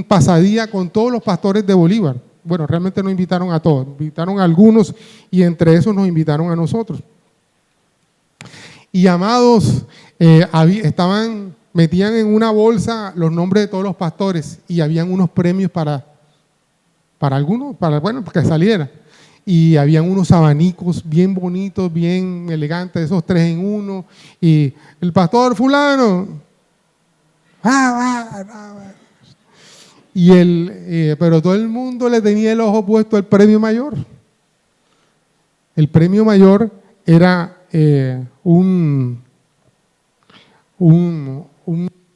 pasadía con todos los pastores de Bolívar. Bueno, realmente no invitaron a todos, invitaron a algunos y entre esos nos invitaron a nosotros. Y amados, metían en una bolsa los nombres de todos los pastores y habían unos premios para algunos, para que saliera. Y habían unos abanicos bien bonitos, bien elegantes, esos 3 en 1. Y el pastor fulano, pero todo el mundo le tenía el ojo puesto al premio mayor. El premio mayor era un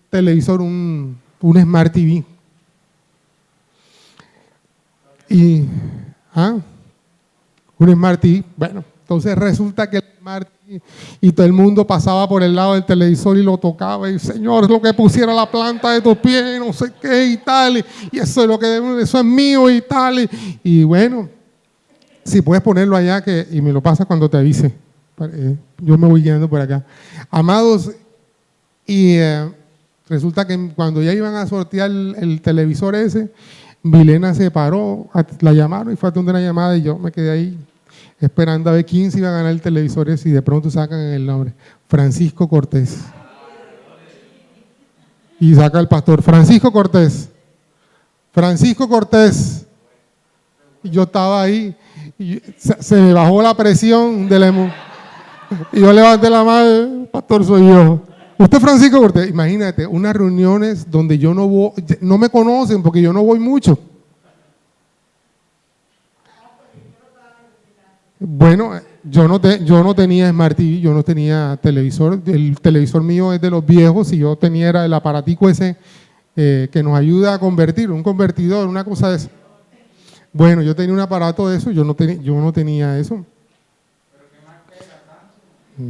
televisor, un Smart TV. Un Smart TV. Bueno, entonces resulta que el Smart TV, y todo el mundo pasaba por el lado del televisor y lo tocaba, y Señor, lo que pusiera la planta de tus pies, no sé qué y tal, y eso es mío y tal, y bueno, si puedes ponerlo allá y me lo pasas cuando te avise, yo me voy guiando por acá. Amados, y resulta que cuando ya iban a sortear el televisor ese, Milena se paró, la llamaron y fue a atender una llamada y yo me quedé ahí esperando a ver quién se iba a ganar el televisor ese y de pronto sacan el nombre, Francisco Cortés. Y saca el pastor, Francisco Cortés. Y yo estaba ahí y se me bajó la presión de la emoción. Y yo levanté la mano, pastor soy yo. Usted Francisco Cortés, imagínate, unas reuniones donde yo no voy, no me conocen porque yo no voy mucho. Bueno, yo no tenía Smart TV, yo no tenía televisor, el televisor mío es de los viejos y yo tenía era el aparatico ese que nos ayuda a convertir, un convertidor, una cosa de eso. Bueno, yo tenía un aparato de eso, yo no tenía eso.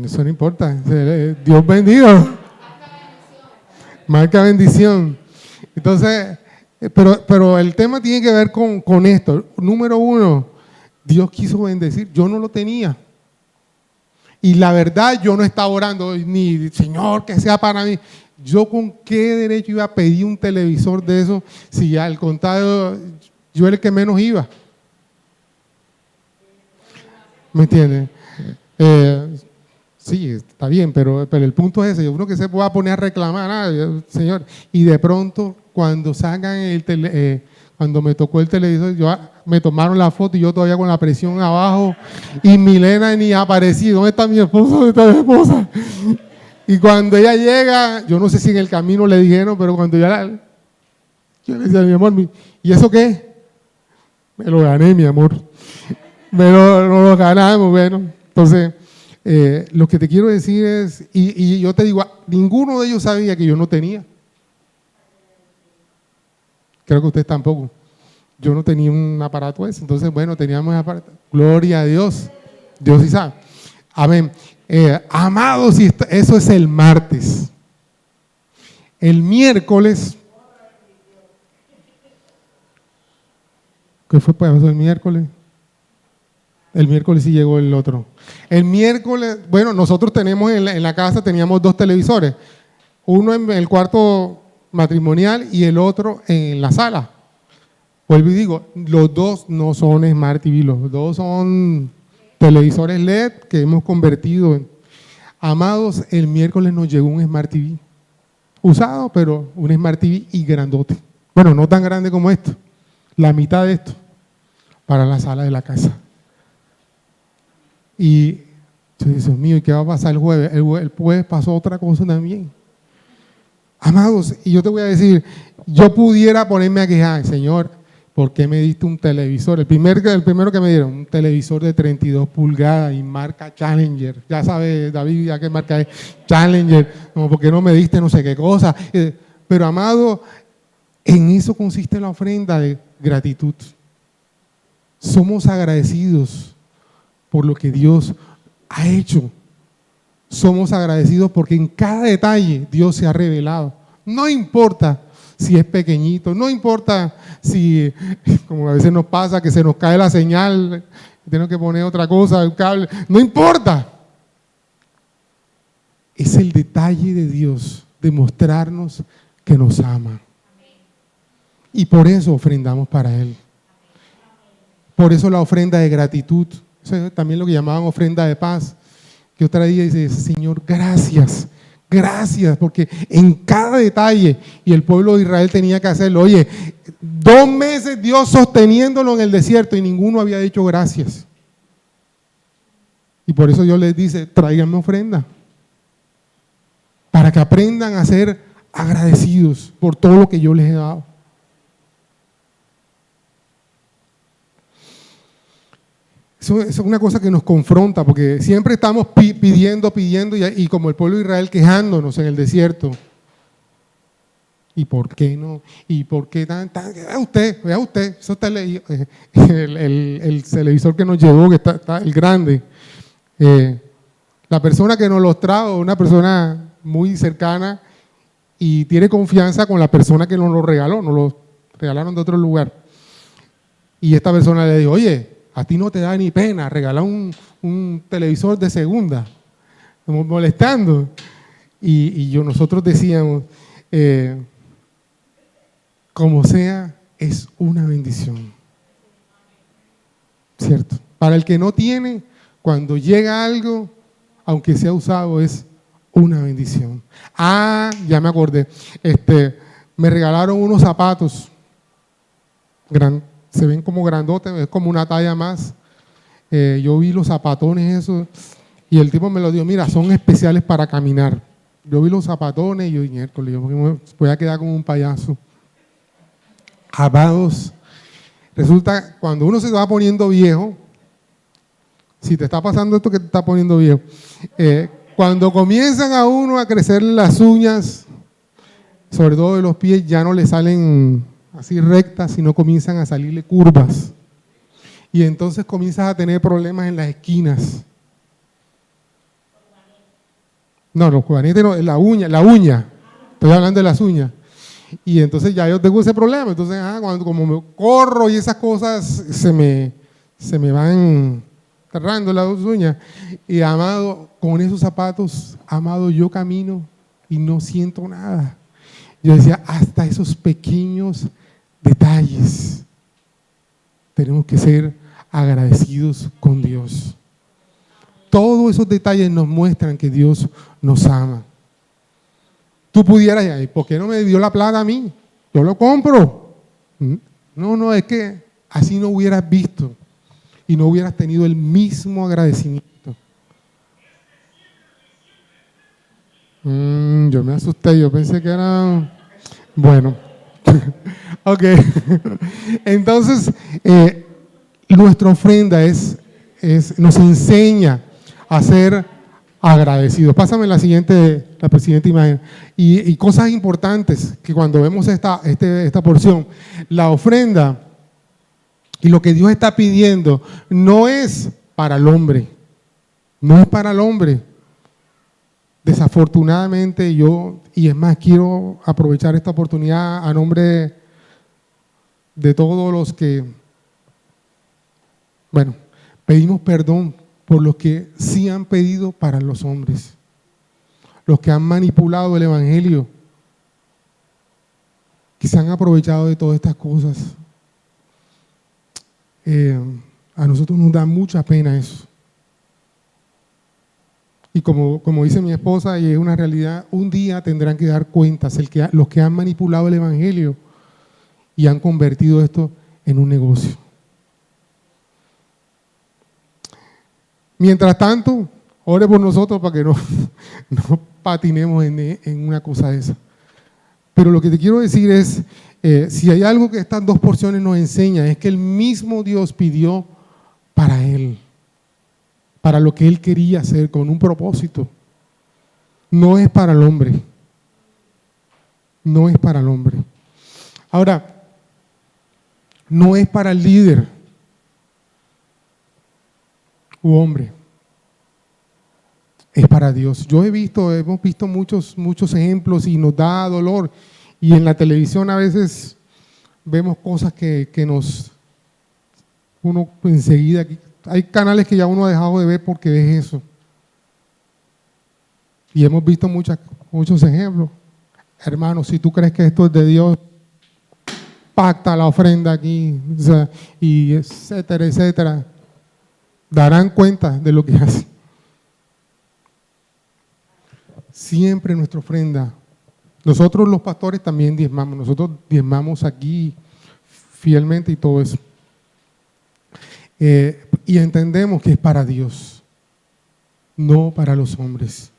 Eso no importa, Dios bendiga. Marca bendición. Entonces, pero el tema tiene que ver con esto. Número 1, Dios quiso bendecir, yo no lo tenía. Y la verdad, yo no estaba orando, ni Señor, que sea para mí. Yo con qué derecho iba a pedir un televisor de eso si al contrario, yo era el que menos iba. ¿Me entiendes? Sí, está bien, pero el punto es ese, uno que se pueda poner a reclamar, Señor, y de pronto cuando sacan cuando me tocó el televisor, me tomaron la foto y yo todavía con la presión abajo, y Milena ni apareció, ¿dónde está mi esposa? ¿Dónde está mi esposa? Y cuando ella llega, yo no sé si en el camino le dijeron, pero cuando yo le decía, mi amor, ¿y eso qué? Me lo gané, mi amor, no lo ganamos, bueno, entonces... lo que te quiero decir es, y yo te digo, ninguno de ellos sabía que yo no tenía. Creo que ustedes tampoco. Yo no tenía un aparato ese. Entonces, bueno, teníamos un aparato. Gloria a Dios. Dios sí sabe. Amén. Amados, eso es el martes. El miércoles. ¿Qué fue para el miércoles? El miércoles sí llegó el otro. El miércoles, bueno, nosotros tenemos en la casa, teníamos 2 televisores. Uno en el cuarto matrimonial y el otro en la sala. Vuelvo y digo, los 2 no son Smart TV, los 2 son televisores LED que hemos convertido en. Amados, el miércoles nos llegó un Smart TV. Usado, pero un Smart TV y grandote. Bueno, no tan grande como esto. La mitad de esto. Para la sala de la casa. Y yo dije, Dios mío, ¿y qué va a pasar el jueves? El jueves pasó otra cosa también. Amados, y yo te voy a decir, yo pudiera ponerme a quejar, Señor, ¿por qué me diste un televisor? El primero que me dieron, un televisor de 32 pulgadas y marca Challenger. Ya sabe, David, ya qué marca es Challenger. No, ¿por qué no me diste no sé qué cosa? Pero, amado, En eso consiste la ofrenda de gratitud. Somos agradecidos por lo que Dios ha hecho. Somos agradecidos porque en cada detalle Dios se ha revelado. No importa si es pequeñito, no importa si, como a veces nos pasa, que se nos cae la señal, tenemos que poner otra cosa, un cable, no importa. Es el detalle de Dios de mostrarnos que nos ama. Y por eso ofrendamos para Él. Por eso la ofrenda de gratitud, eso es también lo que llamaban ofrenda de paz, que otra día dice, Señor, gracias, gracias, porque en cada detalle, y el pueblo de Israel tenía que hacerlo, oye, 2 meses Dios sosteniéndolo en el desierto y ninguno había dicho gracias. Y por eso Dios les dice, tráiganme ofrenda, para que aprendan a ser agradecidos por todo lo que yo les he dado. Eso es una cosa que nos confronta, porque siempre estamos pidiendo, y como el pueblo de Israel quejándonos en el desierto. ¿Y por qué no? ¿Y por qué tan? Vea usted, eso está el televisor que nos llegó, que está el grande. La persona que nos los trajo, una persona muy cercana y tiene confianza con la persona que nos lo regaló, nos lo regalaron de otro lugar. Y esta persona le dijo, oye, a ti no te da ni pena regalar un televisor de segunda, molestando. Y nosotros decíamos, como sea, es una bendición. ¿Cierto? Para el que no tiene, cuando llega algo, aunque sea usado, es una bendición. Ah, ya me acordé. Me regalaron unos zapatos se ven como grandotes, es como una talla más. Yo vi los zapatones esos y el tipo me los dio, mira, son especiales para caminar. Yo vi los zapatones y yo dije, yo me voy a quedar como un payaso. Amados, resulta, cuando uno se va poniendo viejo, si te está pasando esto que te está poniendo viejo, cuando comienzan a uno a crecer las uñas, sobre todo de los pies, ya no le salen así rectas, sino comienzan a salirle curvas. Y entonces comienzas a tener problemas en las esquinas. No, los juanetes no, la uña. Estoy hablando de las uñas. Y entonces ya yo tengo ese problema. Entonces, cuando como me corro y esas cosas se me van cerrando las uñas. Y amado, con esos zapatos, amado, yo camino y no siento nada. Yo decía, hasta esos pequeños detalles tenemos que ser agradecidos con Dios. Todos esos detalles nos muestran que Dios nos ama. Tú pudieras, ¿por qué no me dio la plata a mí? Yo lo compro. No, es que así no hubieras visto y no hubieras tenido el mismo agradecimiento. Yo me asusté, yo pensé que era... Bueno, ok. Entonces, nuestra ofrenda nos enseña a ser agradecidos. Pásame la siguiente imagen. Y cosas importantes que cuando vemos esta porción, la ofrenda y lo que Dios está pidiendo no es para el hombre, no es para el hombre. Desafortunadamente y es más, quiero aprovechar esta oportunidad a nombre de todos los que, pedimos perdón por los que sí han pedido para los hombres, los que han manipulado el evangelio, que se han aprovechado de todas estas cosas. A nosotros nos da mucha pena eso. Y como dice mi esposa, y es una realidad, un día tendrán que dar cuentas los que han manipulado el evangelio y han convertido esto en un negocio. Mientras tanto, ore por nosotros para que no patinemos en una cosa de esa. Pero lo que te quiero decir es, si hay algo que estas dos porciones nos enseñan, es que el mismo Dios pidió para Él, para lo que Él quería hacer, con un propósito. No es para el hombre. No es para el hombre. Ahora, no es para el líder u hombre, es para Dios. Hemos visto muchos ejemplos y nos da dolor. Y en la televisión a veces vemos cosas que uno enseguida, hay canales que ya uno ha dejado de ver porque ves eso. Y hemos visto muchos ejemplos. Hermano, si tú crees que esto es de Dios, pacta la ofrenda aquí, o sea, y etcétera, etcétera. Darán cuenta de lo que hacen. Siempre nuestra ofrenda. Nosotros los pastores también diezmamos. Nosotros diezmamos aquí fielmente y todo eso. Y entendemos que es para Dios, no para los hombres.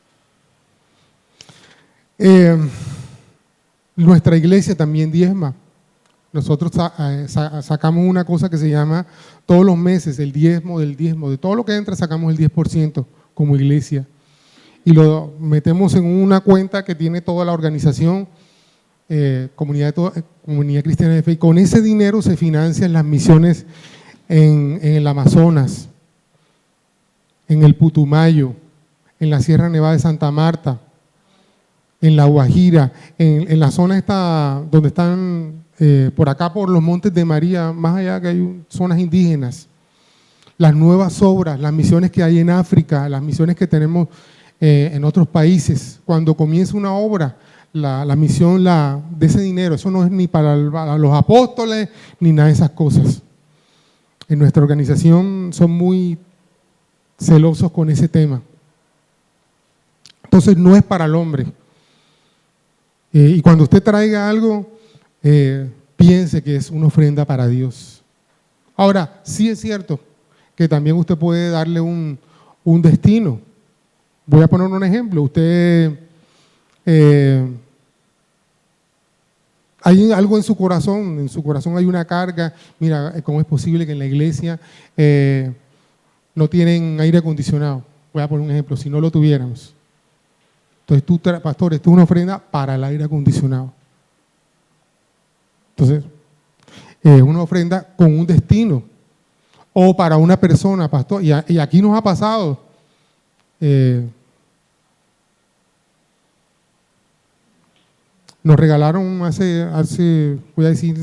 Nuestra iglesia también diezma. Nosotros sacamos una cosa que se llama todos los meses el diezmo del diezmo. De todo lo que entra sacamos el 10% como iglesia. Y lo metemos en una cuenta que tiene toda la organización, Comunidad Cristiana de Fe. Y con ese dinero se financian las misiones en el Amazonas, en el Putumayo, en la Sierra Nevada de Santa Marta, en La Guajira, en la zona esta donde están por acá por los Montes de María, más allá que hay zonas indígenas. Las nuevas obras, las misiones que hay en África, las misiones que tenemos en otros países. Cuando comienza una obra, la misión de ese dinero, eso no es ni para los apóstoles ni nada de esas cosas. En nuestra organización son muy celosos con ese tema. Entonces no es para el hombre. Y cuando usted traiga algo, piense que es una ofrenda para Dios. Ahora, sí es cierto que también usted puede darle un destino. Voy a poner un ejemplo. Usted, hay algo en su corazón hay una carga. Mira, ¿cómo es posible que en la iglesia no tienen aire acondicionado? Voy a poner un ejemplo, si no lo tuviéramos. Entonces tú, pastor, esto es una ofrenda para el aire acondicionado. Entonces, una ofrenda con un destino. O para una persona, pastor. Y aquí nos ha pasado. Nos regalaron hace voy a decir,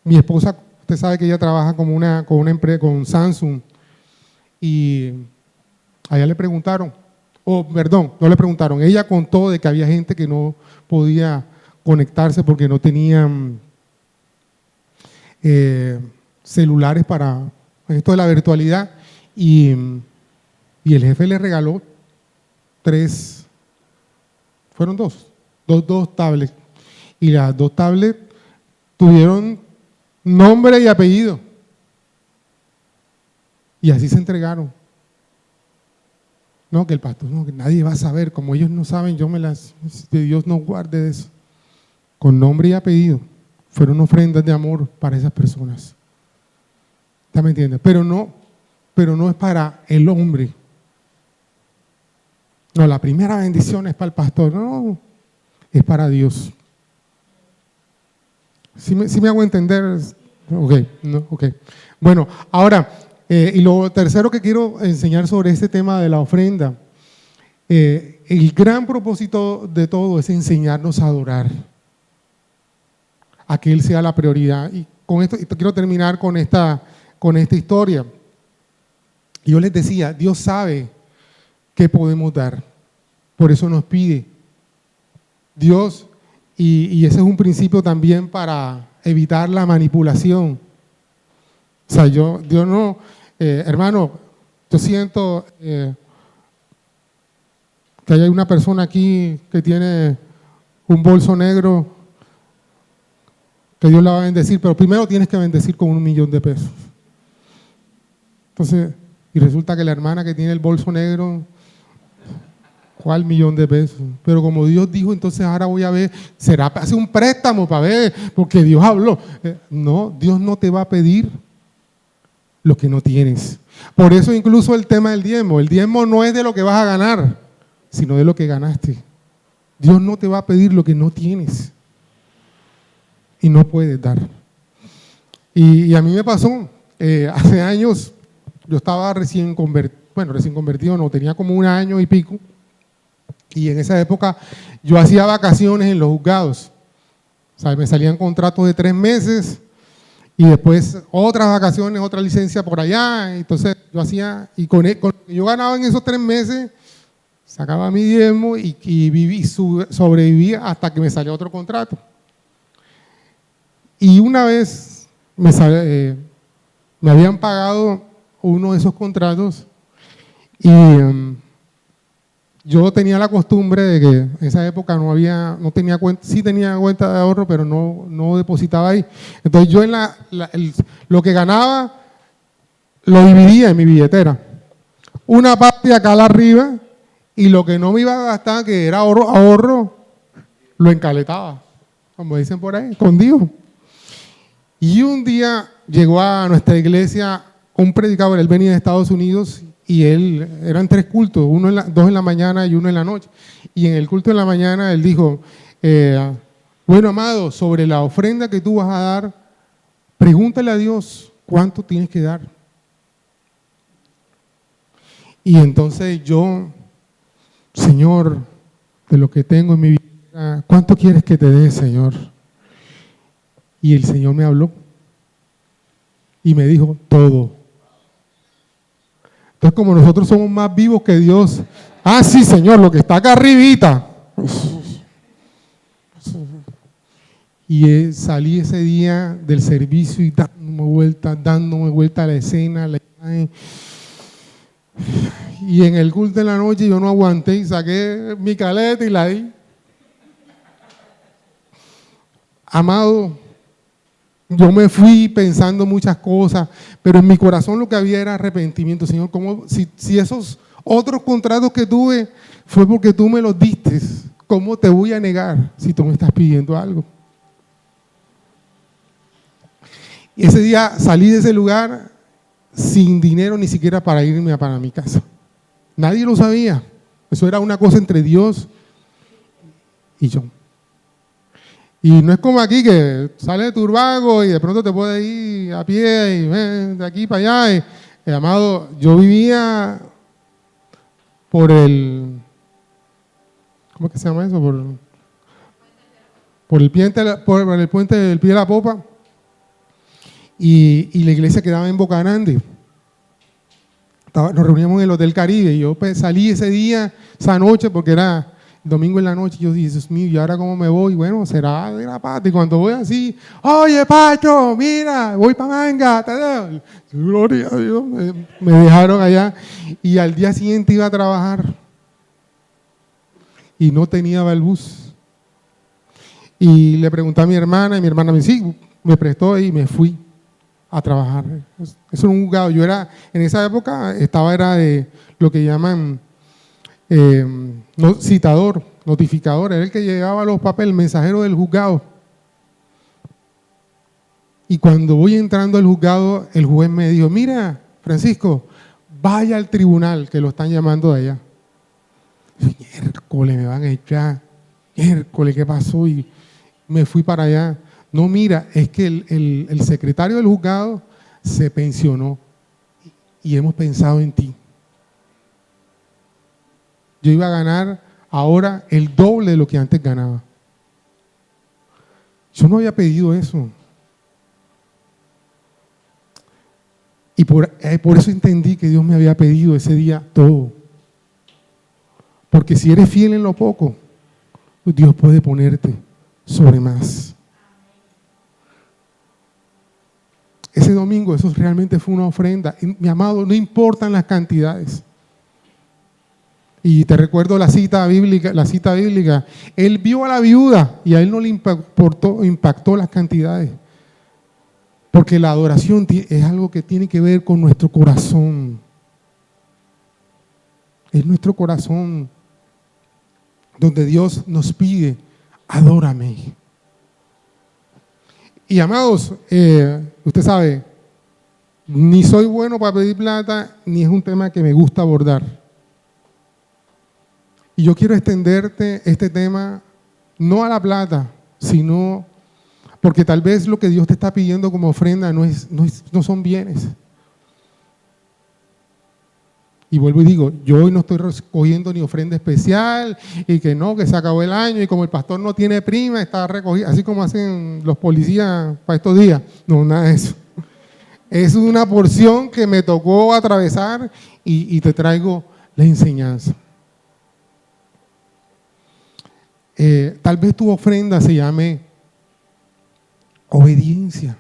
mi esposa, usted sabe que ella trabaja con una empresa, con Samsung, y allá le preguntaron, perdón, no le preguntaron, ella contó de que había gente que no podía conectarse porque no tenían celulares para esto de la virtualidad, y el jefe le regaló fueron dos tablets, y las dos tablets tuvieron nombre y apellido, y así se entregaron. No, que el pastor, no, que nadie va a saber, como ellos no saben, que Dios nos guarde de eso. Con nombre y apellido, fueron ofrendas de amor para esas personas. ¿Ya me entiendes? Pero no es para el hombre. No, la primera bendición es para el pastor, no, es para Dios. ¿Sí me hago entender? Ok. Bueno, ahora, y lo tercero que quiero enseñar sobre este tema de la ofrenda, el gran propósito de todo es enseñarnos a adorar, a que Él sea la prioridad. Y con esto quiero terminar con esta historia. Y yo les decía, Dios sabe qué podemos dar, por eso nos pide. Dios, y ese es un principio también para evitar la manipulación. O sea, Dios no, hermano, yo siento que hay una persona aquí que tiene un bolso negro, que Dios la va a bendecir, pero primero tienes que bendecir con $1,000,000. Entonces, y resulta que la hermana que tiene el bolso negro, ¿cuál $1,000,000? Pero como Dios dijo, entonces ahora voy a ver, será hace un préstamo para ver, porque Dios habló. No, Dios no te va a pedir lo que no tienes. Por eso incluso el tema del diezmo. El diezmo no es de lo que vas a ganar, sino de lo que ganaste. Dios no te va a pedir lo que no tienes. y no puedes dar. Y a mí me pasó, hace años, yo estaba recién convertido, no, tenía como un año y pico, y en esa época yo hacía vacaciones en los juzgados. O sea, me salían contratos de 3 meses y después otras vacaciones, otra licencia por allá. Entonces yo hacía, y con lo que yo ganaba en esos 3 meses, sacaba mi diezmo y sobrevivía hasta que me salió otro contrato. Y una vez me habían pagado uno de esos contratos y yo tenía la costumbre de que en esa época no tenía cuenta, sí tenía cuenta de ahorro, pero no depositaba ahí. Entonces yo lo que ganaba lo dividía en mi billetera. Una parte acá arriba y lo que no me iba a gastar, que era ahorro, lo encaletaba, como dicen por ahí, escondido. Y un día llegó a nuestra iglesia un predicador, él venía de Estados Unidos y eran 3 cultos, 2 en la mañana y 1 en la noche. Y en el culto de la mañana él dijo, bueno, amado, sobre la ofrenda que tú vas a dar, pregúntale a Dios cuánto tienes que dar. Y entonces yo, Señor, de lo que tengo en mi vida, ¿cuánto quieres que te dé, Señor? Y el Señor me habló y me dijo, todo. Entonces, como nosotros somos más vivos que Dios, sí, Señor, lo que está acá arribita. Y salí ese día del servicio y dándome vuelta a la escena, la imagen. Y en el culto de la noche yo no aguanté y saqué mi caleta y la di. Amado, yo me fui pensando muchas cosas, pero en mi corazón lo que había era arrepentimiento. Señor, ¿cómo, si esos otros contratos que tuve fue porque tú me los diste, ¿cómo te voy a negar si tú me estás pidiendo algo? Y ese día salí de ese lugar sin dinero ni siquiera para irme para mi casa. Nadie lo sabía. Eso era una cosa entre Dios y yo. Y no es como aquí que sales de Turbago y de pronto te puedes ir a pie y de aquí para allá. Amado, yo vivía por el, ¿cómo es que se llama eso? Por el puente del Pie de la Popa. Y la iglesia quedaba en Boca Grande. Nos reuníamos en el Hotel Caribe y yo salí ese día, esa noche, porque era domingo en la noche. Yo dije, Dios mío, ¿y ahora cómo me voy? Bueno, será de la pata. Y cuando voy así, oye, Pacho, mira, voy para Manga, te dejo. Gloria a Dios, me dejaron allá. Y al día siguiente iba a trabajar y no tenía el bus. Y le pregunté a mi hermana y mi hermana me dice, sí, me prestó y me fui a trabajar. Eso era un juzgado. Yo era, en esa época, era de lo que llaman citador, notificador, era el que llevaba los papeles, el mensajero del juzgado. Y cuando voy entrando al juzgado, el juez me dijo, mira, Francisco, vaya al tribunal, que lo están llamando de allá. Miércoles, me van a echar, miércoles, ¿qué pasó? Y me fui para allá. No, mira, es que el secretario del juzgado se pensionó y hemos pensado en ti. Yo iba a ganar ahora el doble de lo que antes ganaba. Yo no había pedido eso. Y por eso entendí que Dios me había pedido ese día todo. Porque si eres fiel en lo poco, Dios puede ponerte sobre más. Ese domingo eso realmente fue una ofrenda. Y, mi amado, no importan las cantidades. Y te recuerdo la cita bíblica. Él vio a la viuda y a él no le impactó las cantidades. Porque la adoración es algo que tiene que ver con nuestro corazón. Es nuestro corazón donde Dios nos pide, adórame. Y amados, usted sabe, ni soy bueno para pedir plata, ni es un tema que me gusta abordar. Y yo quiero extenderte este tema, no a la plata, sino Porque tal vez lo que Dios te está pidiendo como ofrenda no son bienes. Y vuelvo y digo, yo hoy no estoy recogiendo ni ofrenda especial y que no, que se acabó el año y como el pastor no tiene prima, está recogido, así como hacen los policías para estos días. No, nada de eso. Es una porción que me tocó atravesar y te traigo la enseñanza. Tal vez tu ofrenda se llame obediencia.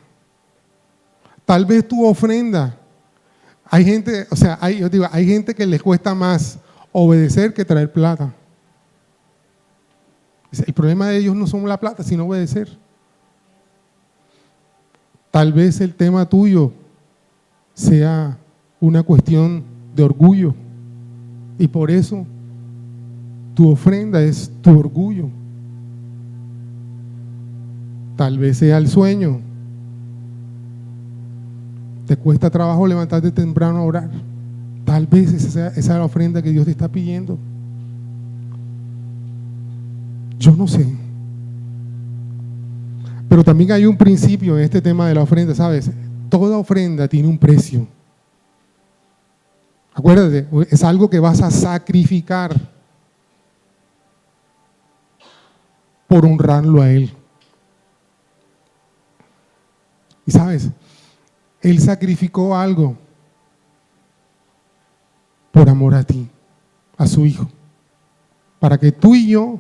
Tal vez tu ofrenda, hay gente, hay gente que les cuesta más obedecer que traer plata. El problema de ellos no son la plata, sino obedecer. Tal vez el tema tuyo sea una cuestión de orgullo y por eso tu ofrenda es tu orgullo. Tal vez sea el sueño. Te cuesta trabajo levantarte temprano a orar. Tal vez esa es la ofrenda que Dios te está pidiendo. Yo no sé. Pero también hay un principio en este tema de la ofrenda, ¿sabes? Toda ofrenda tiene un precio. Acuérdate, es algo que vas a sacrificar por honrarlo a Él. Y sabes, Él sacrificó algo por amor a ti, a su Hijo, para que tú y yo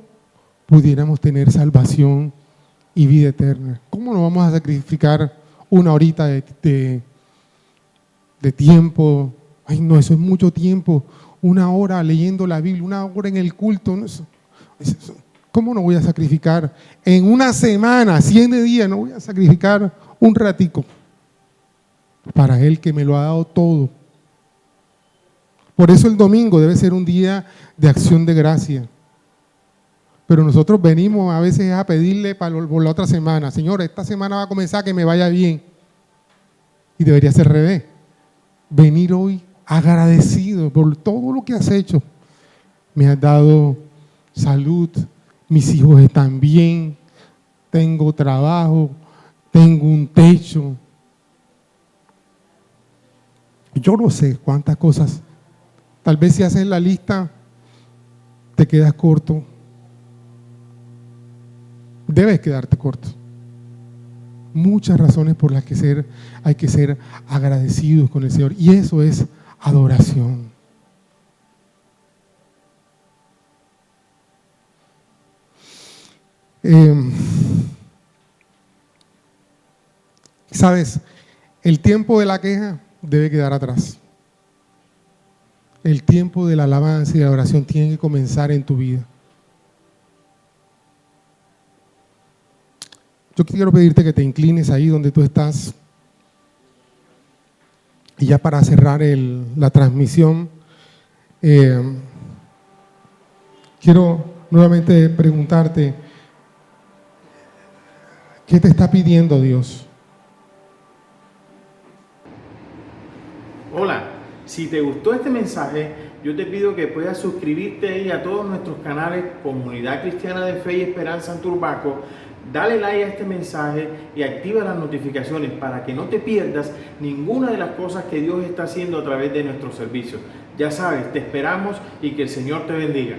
pudiéramos tener salvación y vida eterna. ¿Cómo no vamos a sacrificar una horita de tiempo? Ay, no, eso es mucho tiempo. Una hora leyendo la Biblia, una hora en el culto. ¿Cómo no voy a sacrificar? En una semana, 100 días, no voy a sacrificar un ratico para Él que me lo ha dado todo. Por eso el domingo debe ser un día de acción de gracia. Pero nosotros venimos a veces a pedirle por la otra semana, Señor, esta semana va a comenzar, que me vaya bien. Y debería ser al revés. Venir hoy agradecido por todo lo que has hecho. Me has dado salud, mis hijos están bien, tengo trabajo, tengo un techo. Yo no sé cuántas cosas. Tal vez si haces la lista, te quedas corto. Debes quedarte corto. Muchas razones por las que hay que ser agradecidos con el Señor. Y eso es adoración. ¿Sabes? El tiempo de la queja debe quedar atrás. El tiempo de la alabanza y la oración tiene que comenzar en tu vida. Yo quiero pedirte que te inclines ahí donde tú estás. Y ya para cerrar la transmisión, quiero nuevamente preguntarte, ¿qué te está pidiendo Dios? Hola, si te gustó este mensaje, yo te pido que puedas suscribirte ahí a todos nuestros canales Comunidad Cristiana de Fe y Esperanza en Turbaco, dale like a este mensaje y activa las notificaciones para que no te pierdas ninguna de las cosas que Dios está haciendo a través de nuestros servicios. Ya sabes, te esperamos y que el Señor te bendiga.